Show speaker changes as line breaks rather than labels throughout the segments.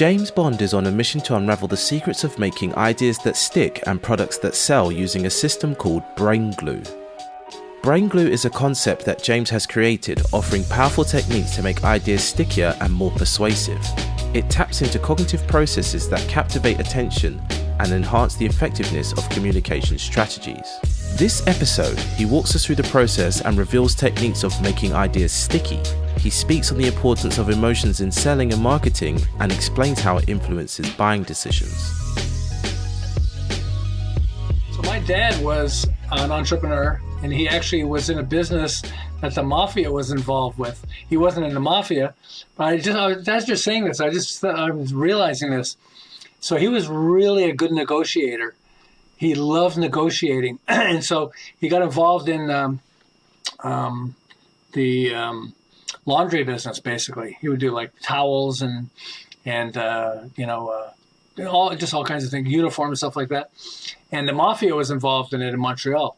James Bond is on a mission to unravel the secrets of making ideas that stick and products that sell using a system called brain glue. Brain glue is a concept that James has created, offering powerful techniques to make ideas stickier and more persuasive. It taps into cognitive processes that captivate attention and enhance the effectiveness of communication strategies. This episode, he walks us through the process and reveals techniques of making ideas sticky. He speaks on the importance of emotions in selling and marketing and explains how it influences buying decisions.
So my dad was an entrepreneur, and he actually was in a business that the mafia was involved with. He wasn't in the mafia, but as you're saying this, I was realizing this. So he was really a good negotiator. He loved negotiating, and so he got involved in the laundry business. Basically, he would do like towels and all kinds of things, uniforms and stuff like that. And the mafia was involved in it in Montreal.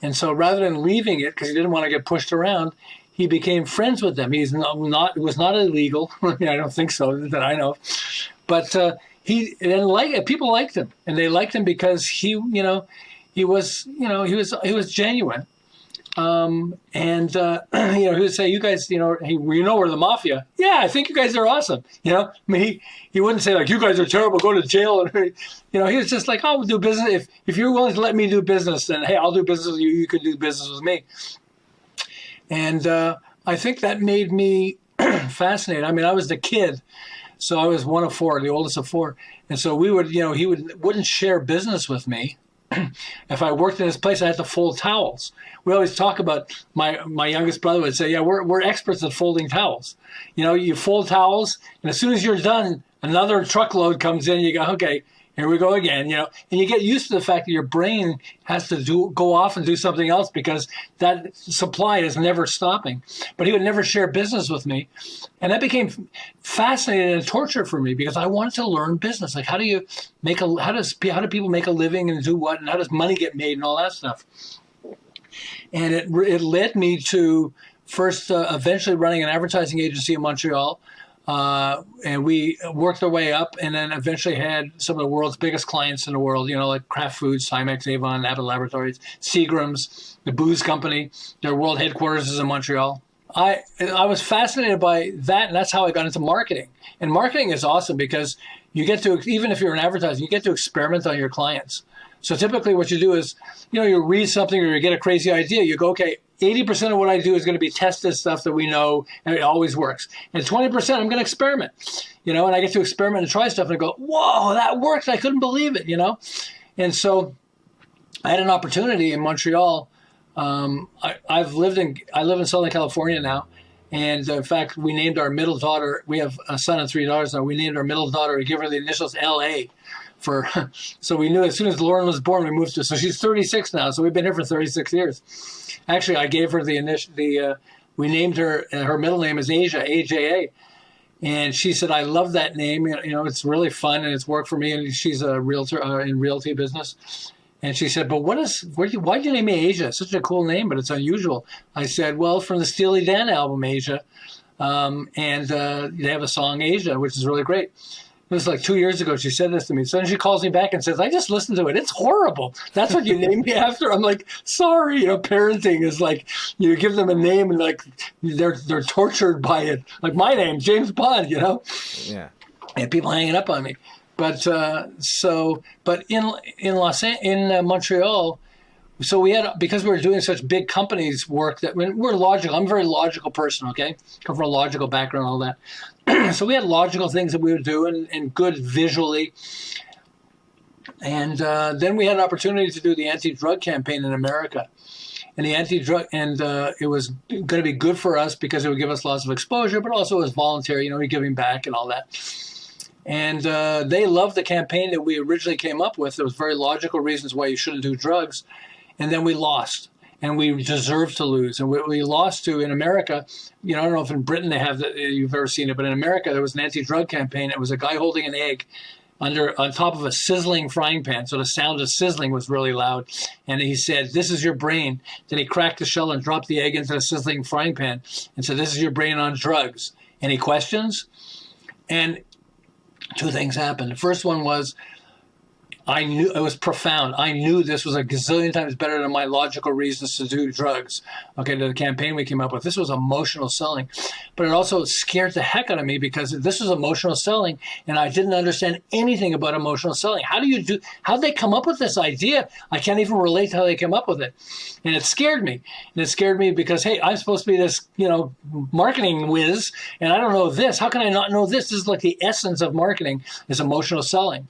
And so rather than leaving it because he didn't want to get pushed around, he became friends with them. It was not illegal. I mean, I don't think so that I know, but. People liked him, and they liked him because he was genuine. He would say, "You guys, we're the mafia. Yeah, I think you guys are awesome." I mean, he wouldn't say like, "You guys are terrible, go to jail." He was just like, "Oh, we'll do business. If you're willing to let me do business, then hey, I'll do business with you. You can do business with me." And I think that made me fascinated. I mean, I was the kid. So I was one of four, the oldest of four. And so he wouldn't share business with me. If I worked in his place, I had to fold towels. We always talk about my youngest brother would say, yeah, we're experts at folding towels. You fold towels, and as soon as you're done, another truckload comes in, you go, okay, here we go again, and you get used to the fact that your brain has to go off and do something else because that supply is never stopping. But he would never share business with me. And that became fascinating and torture for me because I wanted to learn business. Like how do people make a living and do what, and how does money get made and all that stuff. And it led me to first eventually running an advertising agency in Montreal. And we worked our way up and then eventually had some of the world's biggest clients in the world, like Kraft Foods, Timex, Avon, Abbott Laboratories, Seagram's, the booze company. Their world headquarters is in Montreal. I was fascinated by that, and that's how I got into marketing. And marketing is awesome because you get to, even if you're an advertiser, you get to experiment on your clients. So typically what you do is, you read something or you get a crazy idea, you go, okay, 80% of what I do is going to be tested stuff that we know, and it always works. And 20%, I'm going to experiment, and I get to experiment and try stuff and I go, whoa, that worked. I couldn't believe it, And so I had an opportunity in Montreal. I live in Southern California now. And in fact, we named our middle daughter, we have a son and 3 daughters now. We named our middle daughter, we give her the initials LA. So we knew as soon as Lauren was born, we moved to, so she's 36 now. So we've been here for 36 years. Actually, I gave her we named her middle name is Asia, AJA. And she said, I love that name. It's really fun and it's worked for me. And she's a realtor in realty business. And she said, but why'd you name me Asia? It's such a cool name, but it's unusual. I said, well, from the Steely Dan album, Asia. They have a song, Asia, which is really great. It was like 2 years ago she said this to me. So then she calls me back and says, I just listened to it. It's horrible. That's what you named me after? I'm like, sorry. Parenting is like, you give them a name and like they're tortured by it. Like my name, James Bond,
Yeah.
And people hanging up on me. But in Montreal, so we had, because we were doing such big companies work that we're logical. I'm a very logical person, okay? Come from a logical background, all that. So we had logical things that we would do and good visually. And then we had an opportunity to do the anti-drug campaign in America. And the anti-drug, it was going to be good for us because it would give us lots of exposure, but also it was voluntary, we're giving back and all that. And they loved the campaign that we originally came up with. There was very logical reasons why you shouldn't do drugs. And then we lost. And we deserved to lose. And we lost to, in America, I don't know if in Britain you've ever seen it, but in America there was an anti-drug campaign. It was a guy holding an egg on top of a sizzling frying pan. So the sound of sizzling was really loud. And he said, this is your brain. Then he cracked the shell and dropped the egg into the sizzling frying pan and said, this is your brain on drugs. Any questions? And two things happened. The first one was I knew it was profound. I knew this was a gazillion times better than my logical reasons to do drugs. Okay, to the campaign we came up with. This was emotional selling, but it also scared the heck out of me because this was emotional selling, and I didn't understand anything about emotional selling. How'd they come up with this idea? I can't even relate to how they came up with it, and it scared me. And it scared me because, hey, I'm supposed to be this, marketing whiz, and I don't know this. How can I not know this? This is like the essence of marketing is emotional selling.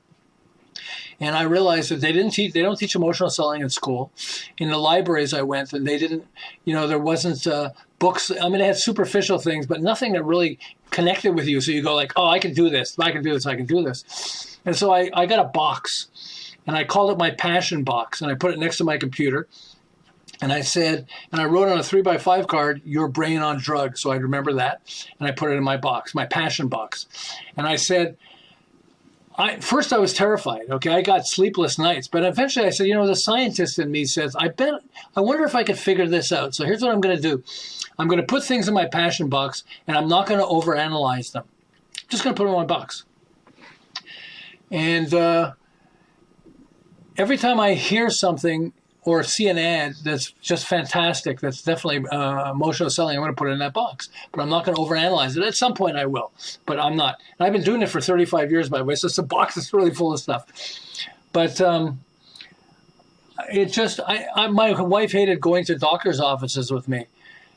And I realized that they don't teach emotional selling in school. In the libraries I went, and they didn't, there wasn't books. I mean, they had superficial things, but nothing that really connected with you. So you go like, oh, I can do this, I can do this, I can do this. And so I got a box, and I called it my passion box, and I put it next to my computer. And I said, and I wrote on a 3x5 card, your brain on drugs. So I remember that. And I put it in my box, my passion box. And I said, first I was terrified. Okay, I got sleepless nights, but eventually I said, the scientist in me says, I wonder if I could figure this out. So here's what I'm going to do. I'm going to put things in my passion box, and I'm not going to overanalyze them. I'm just going to put them in my box. And every time I hear something or see an ad that's just fantastic, that's definitely emotional selling, I'm going to put it in that box. But I'm not going to overanalyze it. At some point I will, but I'm not. And I've been doing it for 35 years, by the way, so it's a box that's really full of stuff. But my wife hated going to doctor's offices with me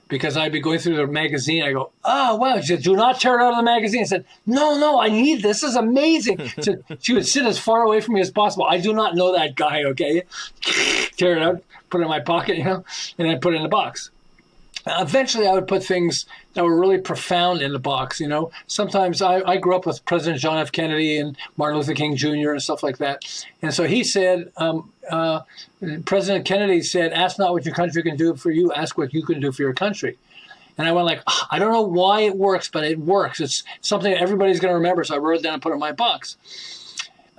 because I'd be going through the magazine. I go, oh, wow. She said, do not tear it out of the magazine. I said, no, I need this. This is amazing. So she would sit as far away from me as possible. I do not know that guy, okay? Tear it out, put it in my pocket, and then put it in the box. Eventually, I would put things that were really profound in the box, Sometimes I grew up with President John F. Kennedy and Martin Luther King Jr. and stuff like that. And so he said, President Kennedy said, ask not what your country can do for you, ask what you can do for your country. And I went like, I don't know why it works, but it works. It's something that everybody's going to remember. So I wrote it down and put it in my box.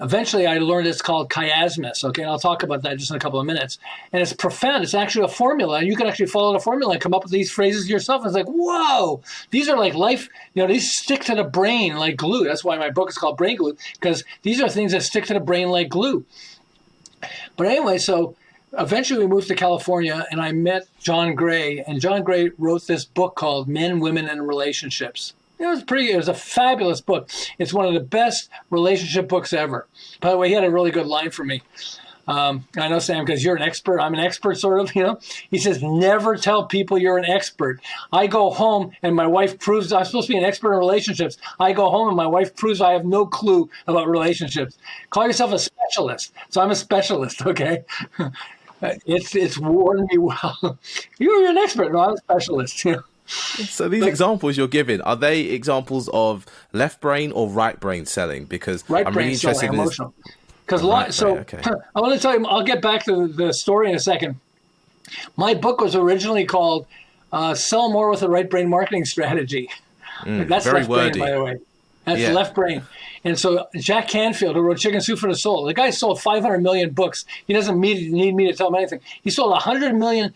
Eventually, I learned it's called chiasmus, okay? And I'll talk about that just in a couple of minutes. And it's profound. It's actually a formula. And you can actually follow the formula and come up with these phrases yourself. It's like, whoa, these are like life, these stick to the brain like glue. That's why my book is called Brain Glue, because these are things that stick to the brain like glue. But anyway, so eventually we moved to California, and I met John Gray. And John Gray wrote this book called Men, Women, and Relationships. It was a fabulous book. It's one of the best relationship books ever. By the way, he had a really good line for me. I know, Sam, because you're an expert. I'm an expert, sort of, He says, never tell people you're an expert. I go home and my wife proves I'm supposed to be an expert in relationships. I go home and my wife proves I have no clue about relationships. Call yourself a specialist. So I'm a specialist, okay? It's worn me well. You're an expert. No, I'm a specialist,
So these examples you're giving, are they examples of left brain or right brain selling? Because
right
I'm
brain
really interested
selling,
in
emotional. Because
okay.
I want to tell you, I'll get back to the story in a second. My book was originally called Sell More with a Right Brain Marketing Strategy. That's
very
left
wordy.
brain, by the way. That's left brain. And so Jack Canfield, who wrote Chicken Soup for the Soul, the guy sold 500 million books. He doesn't need me to tell him anything. He sold 100 million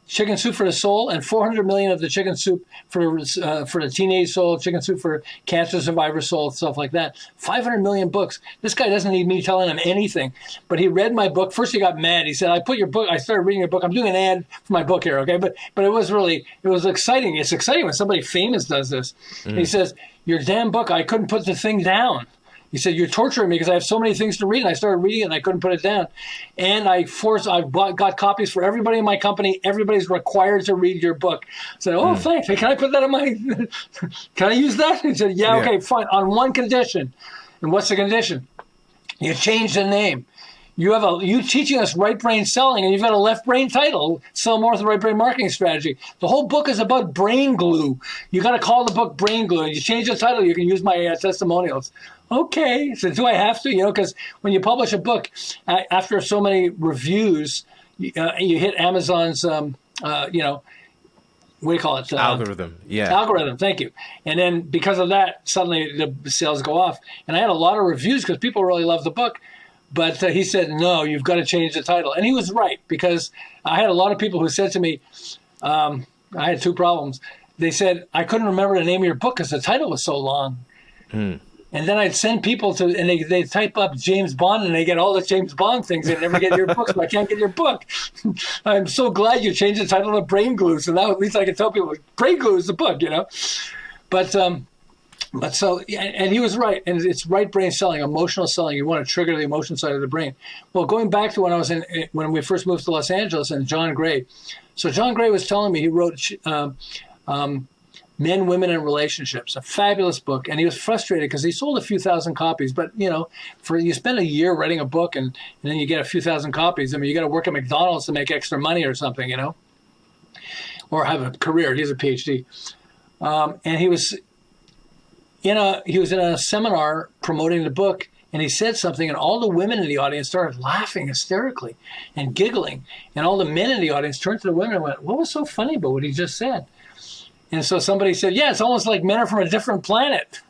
Chicken Soup for the Soul and 400 million of the Chicken Soup for the Teenage Soul, Chicken Soup for Cancer Survivor Soul, stuff like that. 500 million books. This guy doesn't need me telling him anything. But he read my book. First he got mad. He said, I started reading your book. I'm doing an ad for my book here, okay? But it was exciting. It's exciting when somebody famous does this. And he says, your damn book, I couldn't put the thing down. He said, you're torturing me because I have so many things to read. And I started reading it and I couldn't put it down. And I've got copies for everybody in my company. Everybody's required to read your book. I said, oh, thanks. Hey, can I put that in my, can I use that? He said, yeah, okay, fine. On one condition. And what's the condition? You change the name. You teaching us right brain selling, and you've got a left brain title, Sell More with the Right Brain Marketing Strategy. The whole book is about brain glue. You got to call the book Brain Glue. And you change the title, you can use my testimonials. Okay, so do I have to? Because when you publish a book, after so many reviews, you hit Amazon's, what do you call it?
Algorithm,
Algorithm, thank you. And then because of that, suddenly the sales go off. And I had a lot of reviews because people really love the book. But he said, no, you've got to change the title. And he was right, because I had a lot of people who said to me, I had two problems. They said, I couldn't remember the name of your book because the title was so long. And then I'd send people to, and they type up James Bond, and they get all the James Bond things. They never get your book, so I can't get your book. I'm so glad you changed the title to Brain Glue, so now at least I can tell people Brain Glue is the book, you know. But so, and he was right, and it's right brain selling, emotional selling. You want to trigger the emotion side of the brain. Well, going back to when we first moved to Los Angeles, and John Gray. So John Gray was telling me he wrote Men, Women, and Relationships, a fabulous book. And he was frustrated because he sold a few thousand copies. But, you know, you spend a year writing a book and then you get a few thousand copies. I mean, you got to work at McDonald's to make extra money or something, you know, or have a career. He has a PhD. And he was in a seminar promoting the book, and he said something, and all the women in the audience started laughing hysterically and giggling. And all the men in the audience turned to the women and went, "What was so funny about what he just said?" And so somebody said, "Yeah, it's almost like men are from a different planet."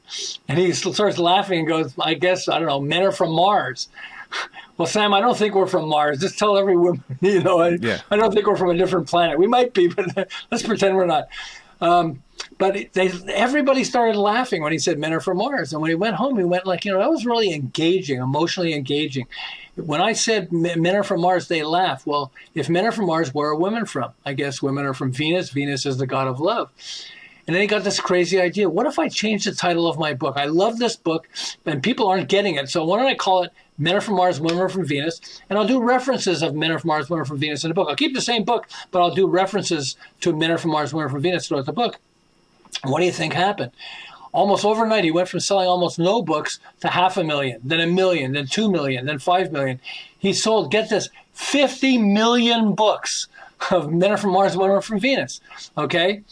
And he starts laughing and goes, "I guess, I don't know, men are from Mars." Well, Sam, I don't think we're from Mars. Just tell every woman, you know, I don't think we're from a different planet. We might be, but let's pretend we're not. But everybody started laughing when he said men are from Mars. And when he went home, he went like, you know, that was really engaging, emotionally engaging. When I said men are from Mars, they laughed. Well, if men are from Mars, where are women from? I guess women are from Venus. Venus is the god of love. And then he got this crazy idea. What if I change the title of my book? I love this book, and people aren't getting it. So why don't I call it Men Are From Mars, Women Are From Venus? And I'll do references of Men Are From Mars, Women Are From Venus in the book. I'll keep the same book, but I'll do references to Men Are From Mars, Women Are From Venus throughout the book. What do you think happened? Almost overnight, he went from selling almost no books to 500,000, then 1 million, then 2 million, then 5 million. He sold, get this, 50 million books of Men Are From Mars, Women Are From Venus. Okay?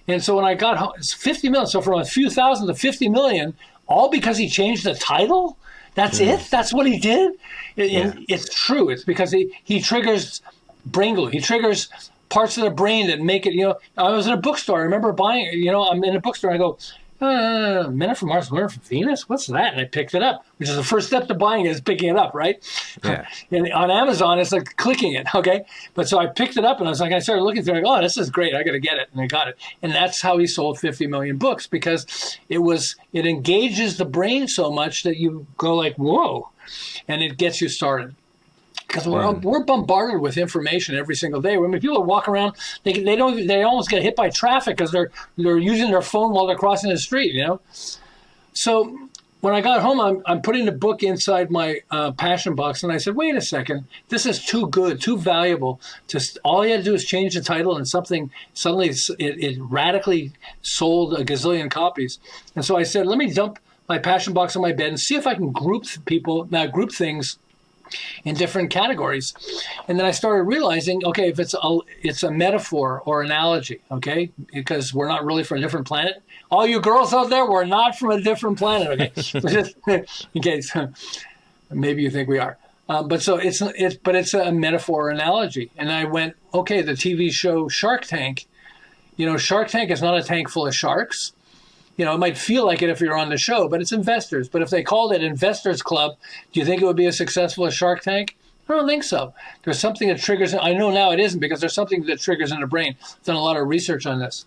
And so when I got home, it's 50 million. So from a few thousand to 50 million, all because he changed the title? That's it? That's what he did? It's true. It's because he triggers brain glue. He triggers parts of the brain that make it, you know. I was in a bookstore. I remember buying, you know, I'm in a bookstore. And I go, Men Are From Mars, Women Are From Venus? What's that? And I picked it up, which is the first step to buying it, is picking it up, right?
Yeah.
And on Amazon, it's like clicking it, okay? But so I picked it up, and I started looking through it. Oh, this is great. I got to get it. And I got it. And that's how he sold 50 million books, because it engages the brain so much that you go like, whoa, and it gets you started. Because we're bombarded with information every single day. I mean, people walk around, they almost get hit by traffic because they're using their phone while they're crossing the street, you know. So when I got home, I'm putting the book inside my passion box, and I said, wait a second, this is too good, too valuable. All you had to do is change the title, and suddenly it radically sold a gazillion copies. And so I said, let me dump my passion box on my bed and see if I can group things in different categories. And then I started realizing, okay, if it's a metaphor or analogy, okay, because we're not really from a different planet. All you girls out there, we're not from a different planet, okay? Just in case maybe you think we are. But it's a metaphor or analogy. And I went, okay, the TV show Shark Tank, you know, Shark Tank is not a tank full of sharks. You know, it might feel like it if you're on the show, but it's investors. But if they called it Investors Club, do you think it would be as successful as Shark Tank? I don't think so. There's something that triggers. I know now it isn't, because there's something that triggers in the brain. I've done a lot of research on this.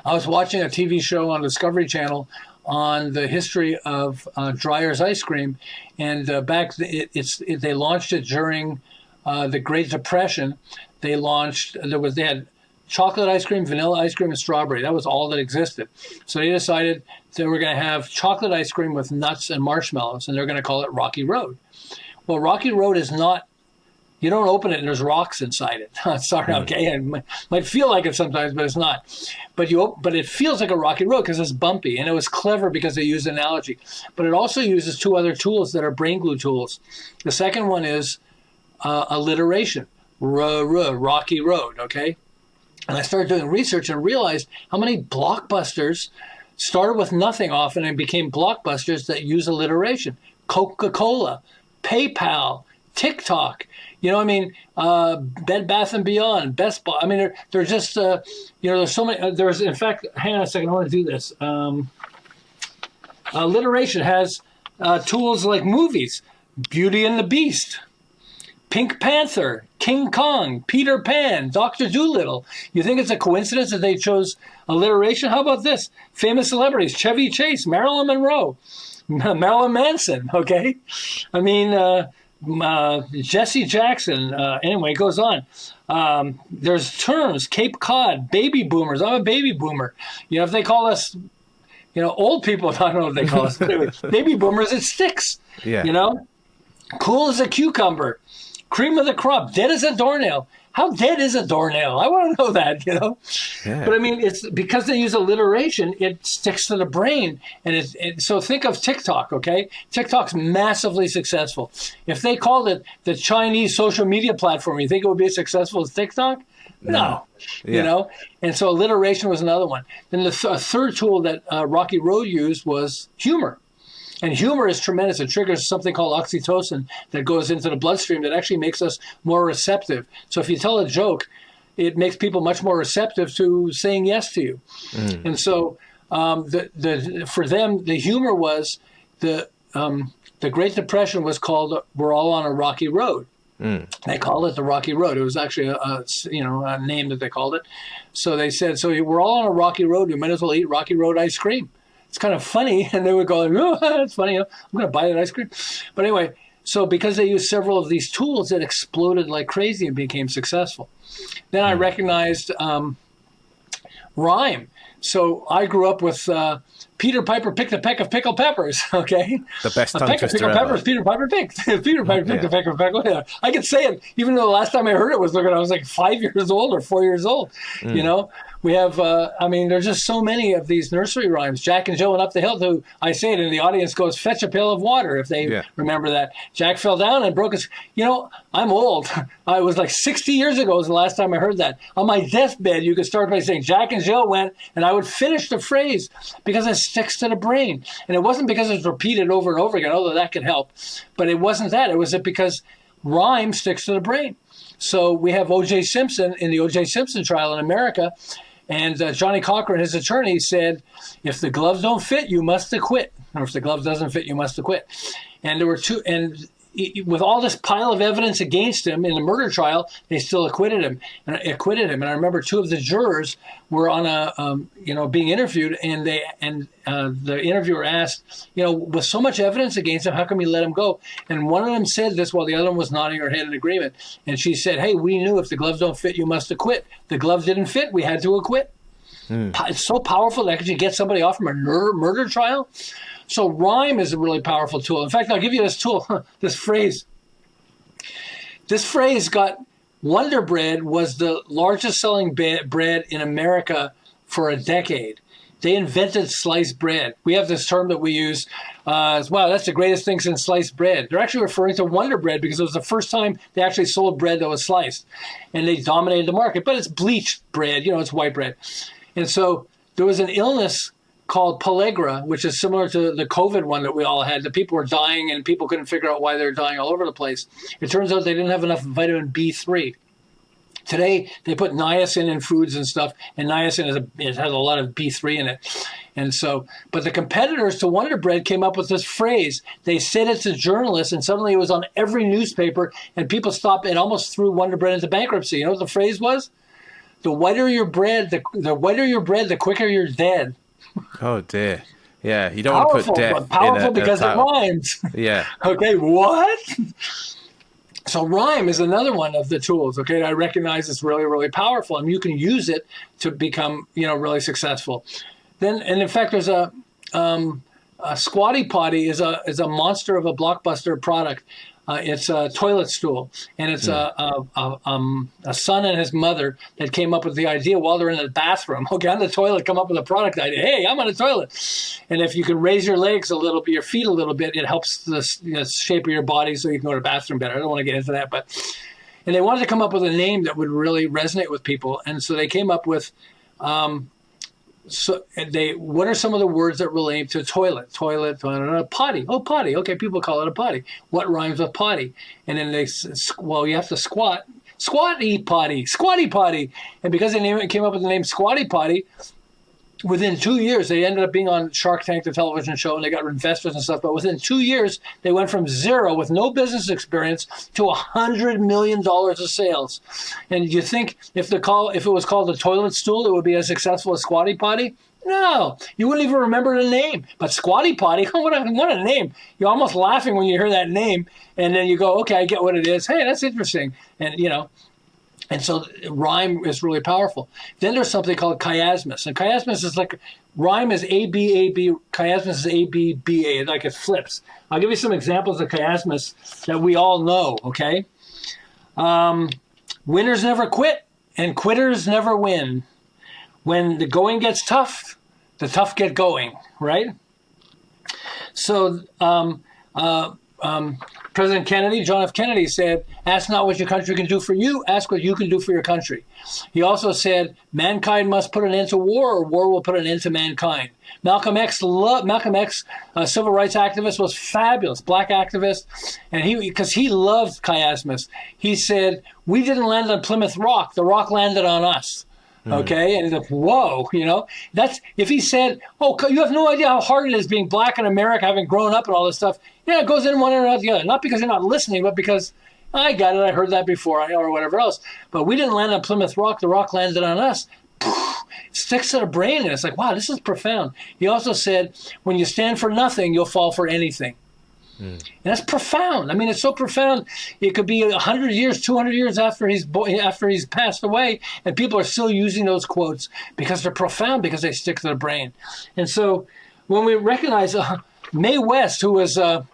I was watching a TV show on Discovery Channel on the history of Dreyer's ice cream, and they launched it during the Great Depression. They had chocolate ice cream, vanilla ice cream, and strawberry. That was all that existed. So they decided they were going to have chocolate ice cream with nuts and marshmallows, and they're going to call it Rocky Road. Well, Rocky Road is not, you don't open it and there's rocks inside it. Sorry, okay? It might feel like it sometimes, but it's not. But it feels like a rocky road because it's bumpy, and it was clever because they used analogy. But it also uses two other tools that are brain glue tools. The second one is alliteration, Rocky Road, okay? And I started doing research and realized how many blockbusters started with nothing often and became blockbusters that use alliteration. Coca-Cola, PayPal, TikTok, you know, I mean, Bed Bath & Beyond, Best Buy. I mean, they're just, you know, there's so many. In fact, hang on a second, I want to do this. Alliteration has tools like movies, Beauty and the Beast, Pink Panther, King Kong, Peter Pan, Dr. Dolittle. You think it's a coincidence that they chose alliteration? How about this? Famous celebrities, Chevy Chase, Marilyn Monroe, Marilyn Manson, okay? I mean, Jesse Jackson. Anyway, it goes on. There's terms, Cape Cod, baby boomers. I'm a baby boomer. You know, if they call us, you know, old people, I don't know if they call us, but anyway, baby boomers, it sticks.
Yeah.
You know? Cool as a cucumber. Cream of the crop. Dead as a doornail. How dead is a doornail? I want to know that, you know?
Yeah.
But I mean, it's because they use alliteration, it sticks to the brain. And so think of TikTok, okay? TikTok's massively successful. If they called it the Chinese social media platform, you think it would be as successful as TikTok? No.
Yeah.
You know? And so alliteration was another one. Then the third tool that Rocky Road used was humor. And humor is tremendous. It triggers something called oxytocin that goes into the bloodstream that actually makes us more receptive. So if you tell a joke, it makes people much more receptive to saying yes to you. And so for them, the humor was the Great Depression was called "We're All on a Rocky Road." They called it the Rocky Road. It was actually a name that they called it. So they said, so we're all on a rocky road. We might as well eat Rocky Road ice cream. It's kind of funny, and they would go, "Oh, that's funny. I'm going to buy that ice cream." But anyway, so because they used several of these tools, it exploded like crazy and became successful. Then I recognized rhyme. So I grew up with Peter Piper picked a peck of pickled peppers. Okay,
The best
a
tongue
peck of
twister
pickled
ever.
peppers. Peter Piper picked. Peter Piper picked a peck of pickled. Yeah. I could say it, even though the last time I heard it was when I was like 5 years old or 4 years old. You know, we have. There's just so many of these nursery rhymes. Jack and Jill went up the hill. To I say it, and the audience goes, "Fetch a pail of water." If they remember that, Jack fell down and broke his. You know, I'm old. I was like 60 years ago was the last time I heard that. On my deathbed, you could start by saying Jack and Jill went, and I would finish the phrase because it sticks to the brain. And it wasn't because it's repeated over and over again, although that could help. But it wasn't that. It was because rhyme sticks to the brain. So we have O.J. Simpson in the O.J. Simpson trial in America. And Johnny Cochran, his attorney, said, if the gloves don't fit, you must acquit. Or if the glove doesn't fit, you must acquit. And there were two, and with all this pile of evidence against him in the murder trial, they still acquitted him. And I remember two of the jurors were on being interviewed, and the interviewer asked, with so much evidence against him, how come you let him go? And one of them said this while the other one was nodding her head in agreement. And she said, hey, we knew if the gloves don't fit, you must acquit. The gloves didn't fit, we had to acquit. It's so powerful that could you get somebody off from a murder trial. So rhyme is a really powerful tool. In fact, I'll give you this tool, this phrase. This phrase got Wonder Bread was the largest selling bread in America for a decade. They invented sliced bread. We have this term that we use as, wow, that's the greatest thing since sliced bread. They're actually referring to Wonder Bread because it was the first time they actually sold bread that was sliced. And they dominated the market. But it's bleached bread, it's white bread. And so there was an illness called pellagra, which is similar to the COVID one that we all had. The people were dying and people couldn't figure out why they were dying all over the place. It turns out they didn't have enough vitamin B3. Today, they put niacin in foods and stuff, and niacin has a lot of B3 in it. And so, but the competitors to Wonder Bread came up with this phrase. They said it to journalists, and suddenly it was on every newspaper, and people stopped and almost threw Wonder Bread into bankruptcy. You know what the phrase was? The whiter your bread, the quicker you're dead.
Oh dear. Yeah, you don't want to put death
powerful
in
because
a
it rhymes.
Yeah.
Okay, what? So rhyme is another one of the tools. Okay, I recognize it's really, really powerful, and you can use it to become, really successful. Then, and in fact, there's a Squatty Potty is a monster of a Blockbuster product. It's a toilet stool, and it's a son and his mother that came up with the idea while they're in the bathroom. Okay, on the toilet, come up with a product idea. Hey, I'm on the toilet, and if you can raise your legs a little bit, your feet a little bit, it helps the shape of your body so you can go to the bathroom better. I don't want to get into that, and they wanted to come up with a name that would really resonate with people, and so they came up with. What are some of the words that relate to toilet? Potty. Oh, potty. Okay, people call it a potty. What rhymes with potty? And then you have to squat. Squatty potty. And because they came up with the name Squatty Potty, within 2 years, they ended up being on Shark Tank, the television show, and they got investors and stuff. But within 2 years, they went from zero with no business experience to $100 million of sales. And you think if it was called the toilet stool, it would be as successful as Squatty Potty? No, you wouldn't even remember the name. But Squatty Potty, what a name. You're almost laughing when you hear that name. And then you go, okay, I get what it is. Hey, that's interesting. And, and so rhyme is really powerful. Then there's something called chiasmus. And chiasmus is like, rhyme is A-B-A-B, chiasmus is A-B-B-A, like it flips. I'll give you some examples of chiasmus that we all know, okay? Winners never quit, and quitters never win. When the going gets tough, the tough get going, right? So President Kennedy, John F. Kennedy said, ask not what your country can do for you, ask what you can do for your country. He also said, mankind must put an end to war, or war will put an end to mankind. Malcolm X, a civil rights activist, was fabulous, black activist, and because he loved chiasmus. He said, we didn't land on Plymouth Rock, the rock landed on us. Okay, and he's like, whoa, that's if he said, oh, you have no idea how hard it is being black in America, having grown up and all this stuff. Yeah, it goes in one ear and out the other. Not because you're not listening, but because I got it, I heard that before, or whatever else. But we didn't land on Plymouth Rock, the rock landed on us. It sticks to the brain, and it's like, wow, this is profound. He also said, when you stand for nothing, you'll fall for anything. And that's profound. I mean, it's so profound. It could be 100 years, 200 years after he's passed away, and people are still using those quotes because they're profound, because they stick to the brain. And so when we recognize Mae West, who was a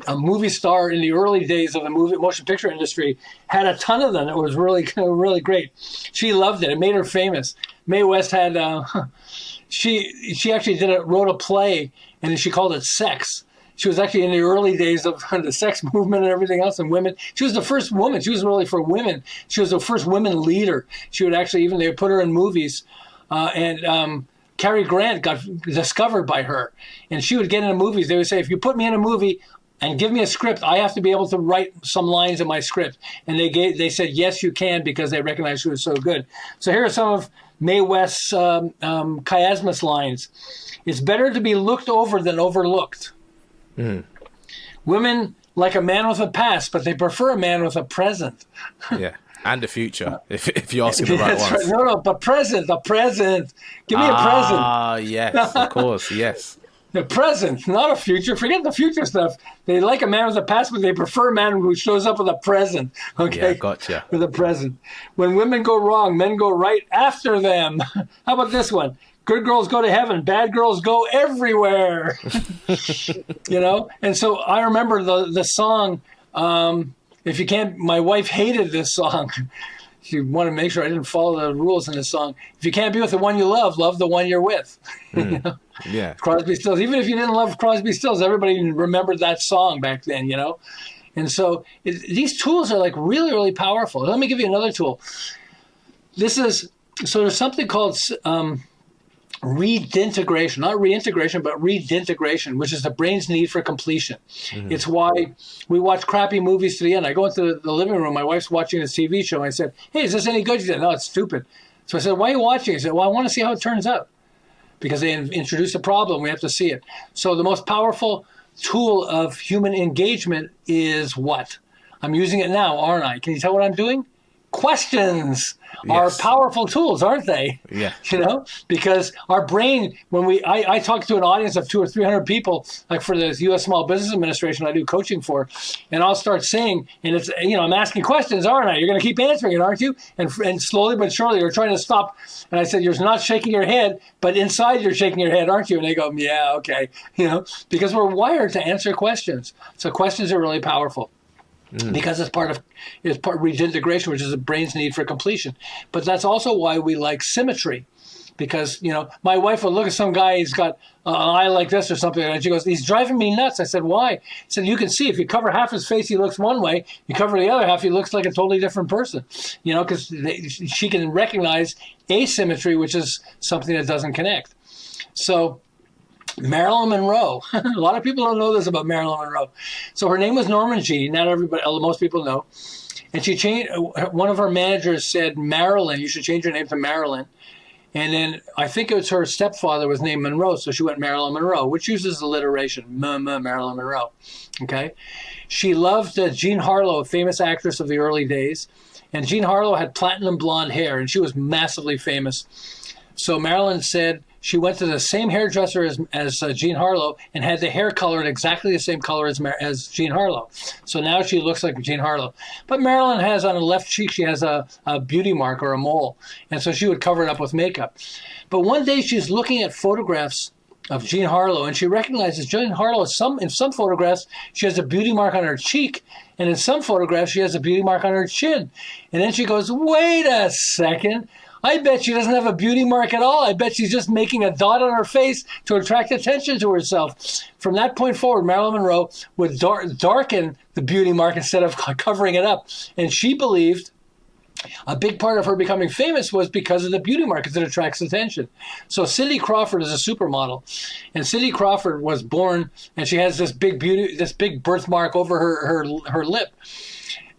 movie star in the early days of the motion picture industry, had a ton of them. It was really, really great. She loved it. It made her famous. Mae West had, she actually wrote a play, and she called it Sex. She was actually in the early days of the sex movement and everything else, and women. She was the first woman. She was really for women. She was the first women leader. She would actually, they would put her in movies, and Cary Grant got discovered by her, and she would get into movies. They would say, if you put me in a movie and give me a script, I have to be able to write some lines in my script. And they said, yes, you can, because they recognized she was so good. So here are some of Mae West's chiasmus lines. It's better to be looked over than overlooked. Women like a man with a past, but they prefer a man with a present.
Yeah, and a future, if you're asking the right ones.
Right. No, but the present. Give me a present.
Ah, yes, of course, yes.
The present, not a future. Forget the future stuff. They like a man with a past, but they prefer a man who shows up with a present. Okay,
yeah, gotcha.
With a present. When women go wrong, men go right after them. How about this one? Good girls go to heaven, bad girls go everywhere. And so I remember the song, if you can't, my wife hated this song. She wanted to make sure I didn't follow the rules in this song. If you can't be with the one you love the one you're with.
Yeah.
Crosby, Stills. Even if you didn't love Crosby, Stills, everybody remembered that song back then, And so these tools are like really, really powerful. Let me give you another tool. There's something called redintegration, not reintegration, but redintegration, which is the brain's need for completion. It's why we watch crappy movies to the end. I go into the living room, my wife's watching a TV show, and I said, hey, is this any good? She said, no, it's stupid. So I said, why are you watching? She said, well, I want to see how it turns out. Because they introduced a problem, we have to see it. So the most powerful tool of human engagement is what? I'm using it now, aren't I? Can you tell what I'm doing? Questions are powerful tools, aren't they?
Yeah.
Because our brain, when I talk to an audience of 200 or 300 people, like for the U.S. Small Business Administration I do coaching for, and I'll start saying, and it's, I'm asking questions, aren't I? You're going to keep answering it, aren't you? And slowly but surely you're trying to stop. And I said, you're not shaking your head, but inside you're shaking your head, aren't you? And they go, yeah, okay. Because we're wired to answer questions. So questions are really powerful. Because it's part of redintegration, which is the brain's need for completion. But that's also why we like symmetry. Because, my wife will look at some guy, he's got an eye like this or something, and she goes, he's driving me nuts. I said, why? He said, you can see if you cover half his face, he looks one way. You cover the other half, he looks like a totally different person. Because she can recognize asymmetry, which is something that doesn't connect. So Marilyn Monroe. A lot of people don't know this about Marilyn Monroe. So her name was Norman G. Not everybody, most people know. And she changed. One of her managers said, Marilyn, you should change your name to Marilyn. And then I think it was her stepfather was named Monroe, so she went Marilyn Monroe, which uses alliteration, Marilyn Monroe. Okay. She loved Jean Harlow, a famous actress of the early days. And Jean Harlow had platinum blonde hair, and she was massively famous. So Marilyn said she went to the same hairdresser as Jean Harlow and had the hair colored exactly the same color as Jean Harlow. So now she looks like Jean Harlow. But Marilyn has on the left cheek, she has a beauty mark or a mole. And so she would cover it up with makeup. But one day she's looking at photographs of Jean Harlow, and she recognizes Jean Harlow in some photographs, she has a beauty mark on her cheek, and in some photographs, she has a beauty mark on her chin. And then she goes, wait a second. I bet she doesn't have a beauty mark at all. I bet she's just making a dot on her face to attract attention to herself. From that point forward, Marilyn Monroe would darken the beauty mark instead of covering it up. And she believed a big part of her becoming famous was because of the beauty mark, because it attracts attention. So Cindy Crawford is a supermodel, and Cindy Crawford was born, and she has this big birthmark over her lip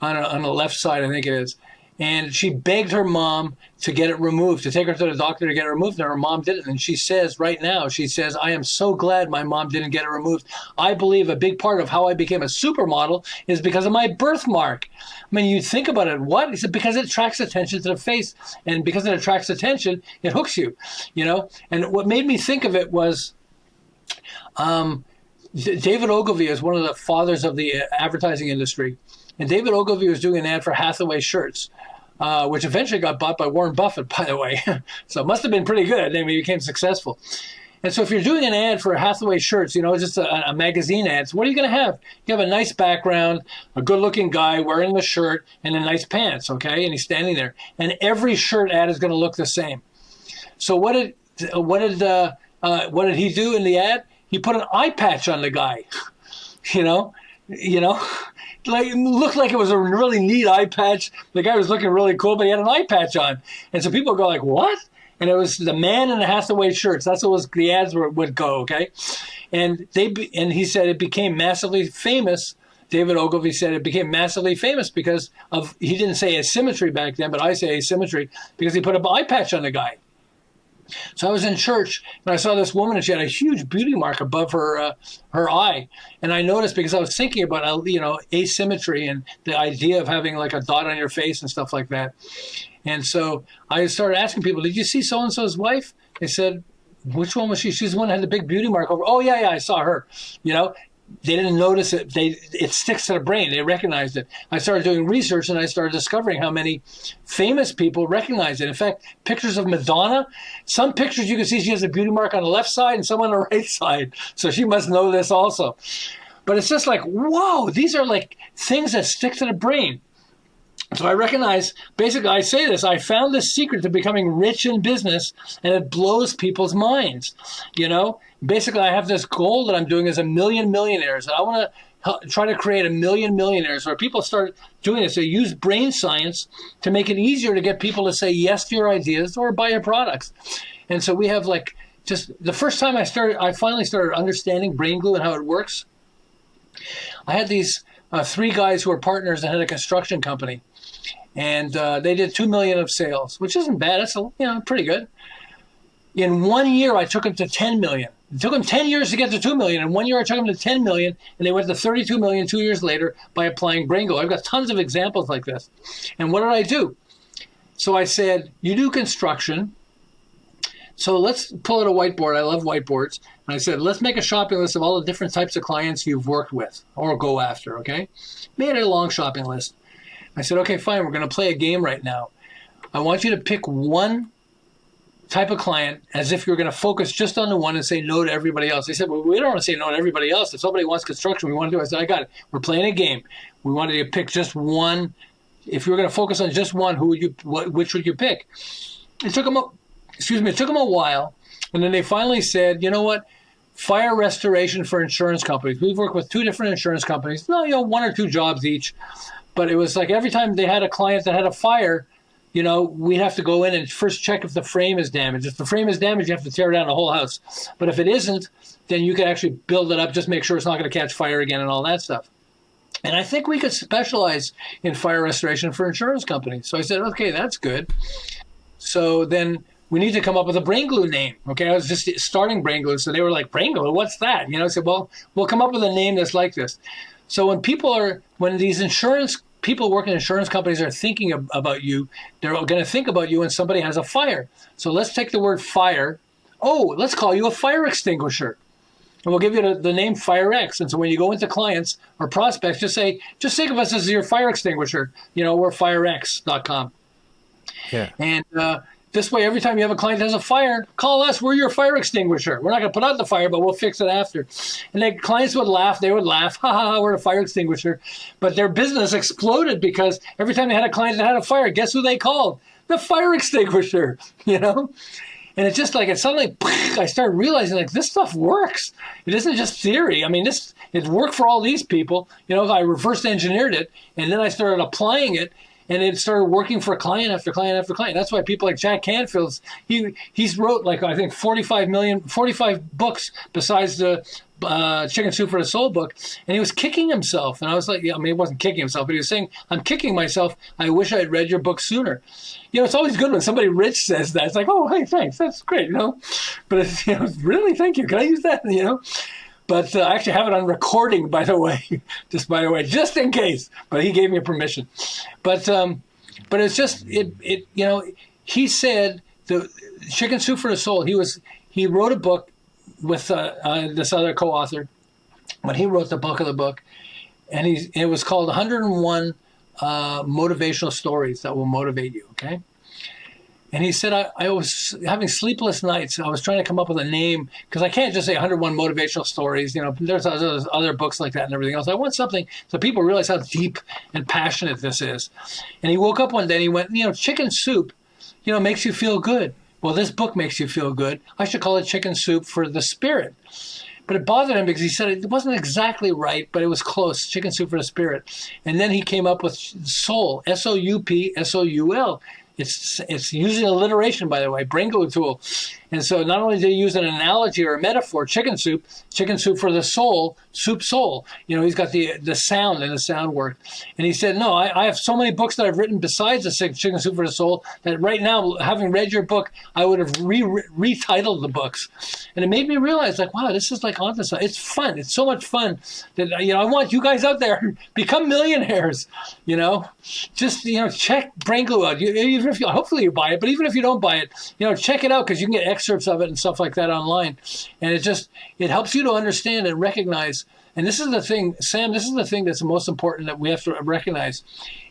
on the left side, I think it is. And she begged her mom to get it removed, to take her to the doctor to get it removed. And her mom did it. And she says right now, I am so glad my mom didn't get it removed. I believe a big part of how I became a supermodel is because of my birthmark. I mean, you think about it. What? He said, because it attracts attention to the face. And because it attracts attention, it hooks you, you know. And what made me think of it was David Ogilvy is one of the fathers of the advertising industry. And David Ogilvy was doing an ad for Hathaway shirts, which eventually got bought by Warren Buffett, by the way. So it must have been pretty good. Then he became successful. And so if you're doing an ad for Hathaway shirts, you know, just a magazine ad, so what are you going to have? You have a nice background, a good-looking guy wearing the shirt, and then nice pants, okay? And he's standing there. And every shirt ad is going to look the same. So what did he do in the ad? He put an eye patch on the guy, you know. Like, it looked like it was a really neat eye patch. The guy was looking really cool, but he had an eye patch on. And so people go like, what? And it was the man in the Hathaway shirts. That's what the ads would go, okay? And he said it became massively famous. David Ogilvy said it became massively famous because of, he didn't say asymmetry back then, but I say asymmetry because he put an eye patch on the guy. So I was in church and I saw this woman and she had a huge beauty mark above her eye. And I noticed because I was thinking about, asymmetry and the idea of having like a dot on your face and stuff like that. And so I started asking people, did you see so-and-so's wife? They said, which one was she? She's the one that had the big beauty mark over. Oh, yeah, I saw her. You know, they didn't notice it. It sticks to the brain. They recognized it. I started doing research and I started discovering how many famous people recognize it. In fact, pictures of Madonna, some pictures you can see she has a beauty mark on the left side and some on the right side. So she must know this also. But it's just like, whoa, these are like things that stick to the brain. So I recognize, basically, I say this, I found this secret to becoming rich in business, and it blows people's minds. You know, basically, I have this goal that I'm doing as 1 million millionaires. I want to try to create 1 million millionaires where people start doing this. They use brain science to make it easier to get people to say yes to your ideas or buy your products. And so we have like, just the first time I finally started understanding brain glue and how it works. I had these 3 guys who were partners that had a construction company. And they did 2 million of sales, which isn't bad. That's pretty good. In 1 year, I took them to 10 million. It took them 10 years to get to 2 million. In 1 year, I took them to 10 million, and they went to 32 million 2 years later by applying brain glue. I've got tons of examples like this. And what did I do? So I said, you do construction. So let's pull out a whiteboard. I love whiteboards. And I said, let's make a shopping list of all the different types of clients you've worked with or go after, okay? Made a long shopping list. I said, okay, fine, we're going to play a game right now. I want you to pick one type of client as if you're going to focus just on the one and say no to everybody else. They said, well, we don't want to say no to everybody else. If somebody wants construction, we want to do it. I said, I got it. We're playing a game. We wanted you to pick just one. If you were going to focus on just one, which would you pick? It took them a while. And then they finally said, you know what? Fire restoration for insurance companies. We've worked with 2 different insurance companies. 1 or 2 jobs each. But it was like every time they had a client that had a fire, we'd have to go in and first check if the frame is damaged. If the frame is damaged, you have to tear down the whole house. But if it isn't, then you can actually build it up, just make sure it's not going to catch fire again and all that stuff. And I think we could specialize in fire restoration for insurance companies. So I said, okay, that's good. So then we need to come up with a brain glue name. Okay, I was just starting brain glue, so they were like, brain glue, what's that? I said, well, we'll come up with a name that's like this. So when these insurance people working in insurance companies are thinking about you, they're going to think about you when somebody has a fire. So let's take the word fire. Oh, let's call you a fire extinguisher. And we'll give you the name FireX. And so when you go into clients or prospects, just think of us as your fire extinguisher. We're firex.com.
Yeah.
And this way, every time you have a client that has a fire, call us. We're your fire extinguisher. We're not going to put out the fire, but we'll fix it after. And the clients would laugh. They would laugh. Ha, ha, ha, we're a fire extinguisher. But their business exploded because every time they had a client that had a fire, guess who they called? The fire extinguisher, And it's just like, it's suddenly, I started realizing like this stuff works. It isn't just theory. I mean, it worked for all these people. I reverse engineered it, and then I started applying it, and it started working for client after client after client. That's why people like Jack Canfield, he's wrote like, I think 45 books besides the Chicken Soup for the Soul book, and he was kicking himself. And I was like, he wasn't kicking himself, but he was saying, I'm kicking myself. I wish I had read your book sooner. It's always good when somebody rich says that. It's like, oh, hey, thanks. That's great, But it's, really, thank you. Can I use that, But I actually have it on recording, by the way, just in case. But he gave me permission. But it's just, he said, the Chicken Soup for the Soul, he wrote a book with this other co-author, but he wrote the book of the book, and it was called 101 Motivational Stories That Will Motivate You, okay? And he said, I was having sleepless nights. I was trying to come up with a name because I can't just say 101 motivational stories. There's other books like that and everything else. I want something so people realize how deep and passionate this is. And he woke up one day and he went, chicken soup, makes you feel good. Well, this book makes you feel good. I should call it Chicken Soup for the Spirit. But it bothered him because he said it wasn't exactly right, but it was close. Chicken Soup for the Spirit. And then he came up with Soul, SOUP, It's using alliteration, by the way, brain glue tool. And so not only did he use an analogy or a metaphor, chicken soup for the soul, soup soul. He's got the sound and the sound work. And he said, no, I have so many books that I've written besides the Chicken Soup for the Soul that right now, having read your book, I would have retitled the books. And it made me realize, like, wow, this is like on this. It's fun. It's so much fun that, I want you guys out there, become millionaires, just, check brain glue out. Even if hopefully you buy it, but even if you don't buy it, check it out because you can get excerpts of it and stuff like that online. And it helps you to understand and recognize. And this is the thing, Sam, this is the thing that's the most important that we have to recognize.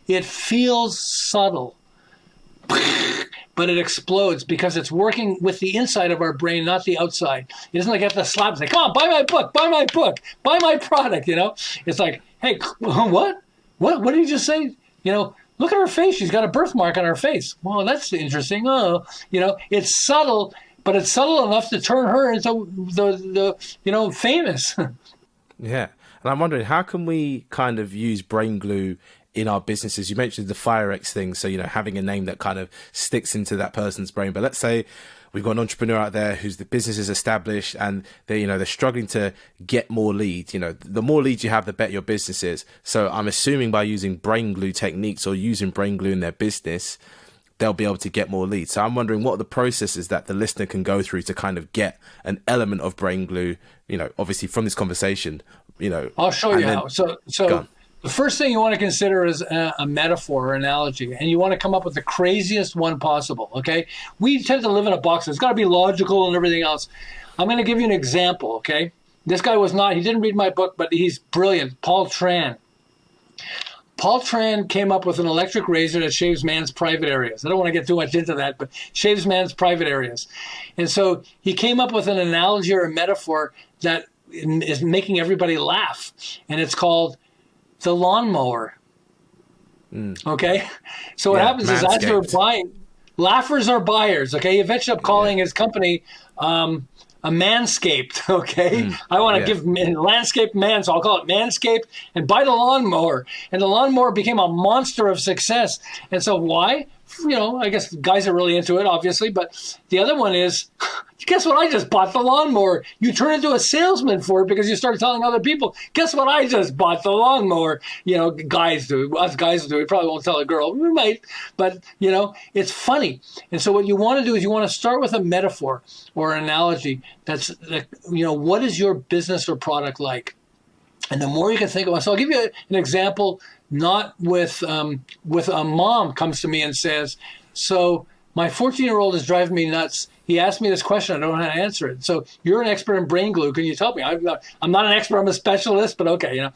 It feels subtle, but it explodes because it's working with the inside of our brain, not the outside. It isn't like you have to slap and say, come on, buy my book, buy my product, It's like, hey, what? What did you just say? Look at her face. She's got a birthmark on her face. Well, that's interesting. Oh, it's subtle, but it's subtle enough to turn her into the famous.
Yeah. And I'm wondering, how can we kind of use brain glue in our businesses? You mentioned the FireX thing. So, having a name that kind of sticks into that person's brain. But let's say we've got an entrepreneur out there whose the business is established and they're struggling to get more leads. The more leads you have, the better your business is. So I'm assuming by using brain glue techniques or using brain glue in their business, they'll be able to get more leads. So I'm wondering what are the processes that the listener can go through to kind of get an element of brain glue, obviously from this conversation,
I'll show you how. So the first thing you want to consider is a metaphor or analogy, and you want to come up with the craziest one possible, okay? We tend to live in a box. It's got to be logical and everything else. I'm going to give you an example, okay? This guy he didn't read my book, but he's brilliant, Paul Tran. Paul Tran came up with an electric razor that shaves man's private areas. I don't want to get too much into that, but shaves man's private areas. And so he came up with an analogy or a metaphor that is making everybody laugh, and it's called the lawnmower. Okay? So what happens is as you're buying, laughers are buyers, okay? He eventually up calling his company a Manscaped, okay? I want to give landscape man, so I'll call it Manscaped and buy the lawnmower. And the lawnmower became a monster of success. And so why? I guess guys are really into it, obviously. But the other one is, guess what? I just bought the lawnmower. You turn into a salesman for it because you start telling other people, guess what? I just bought the lawnmower. Guys do. Us guys do. We probably won't tell a girl. We might. But, it's funny. And so what you want to do is you want to start with a metaphor or an analogy that's, what is your business or product like? And the more you can think about, so I'll give you an example, not with a mom comes to me and says, so my 14-year-old is driving me nuts. He asked me this question. I don't know how to answer it. So you're an expert in brain glue. Can you tell me? I'm not an expert. I'm a specialist, but okay,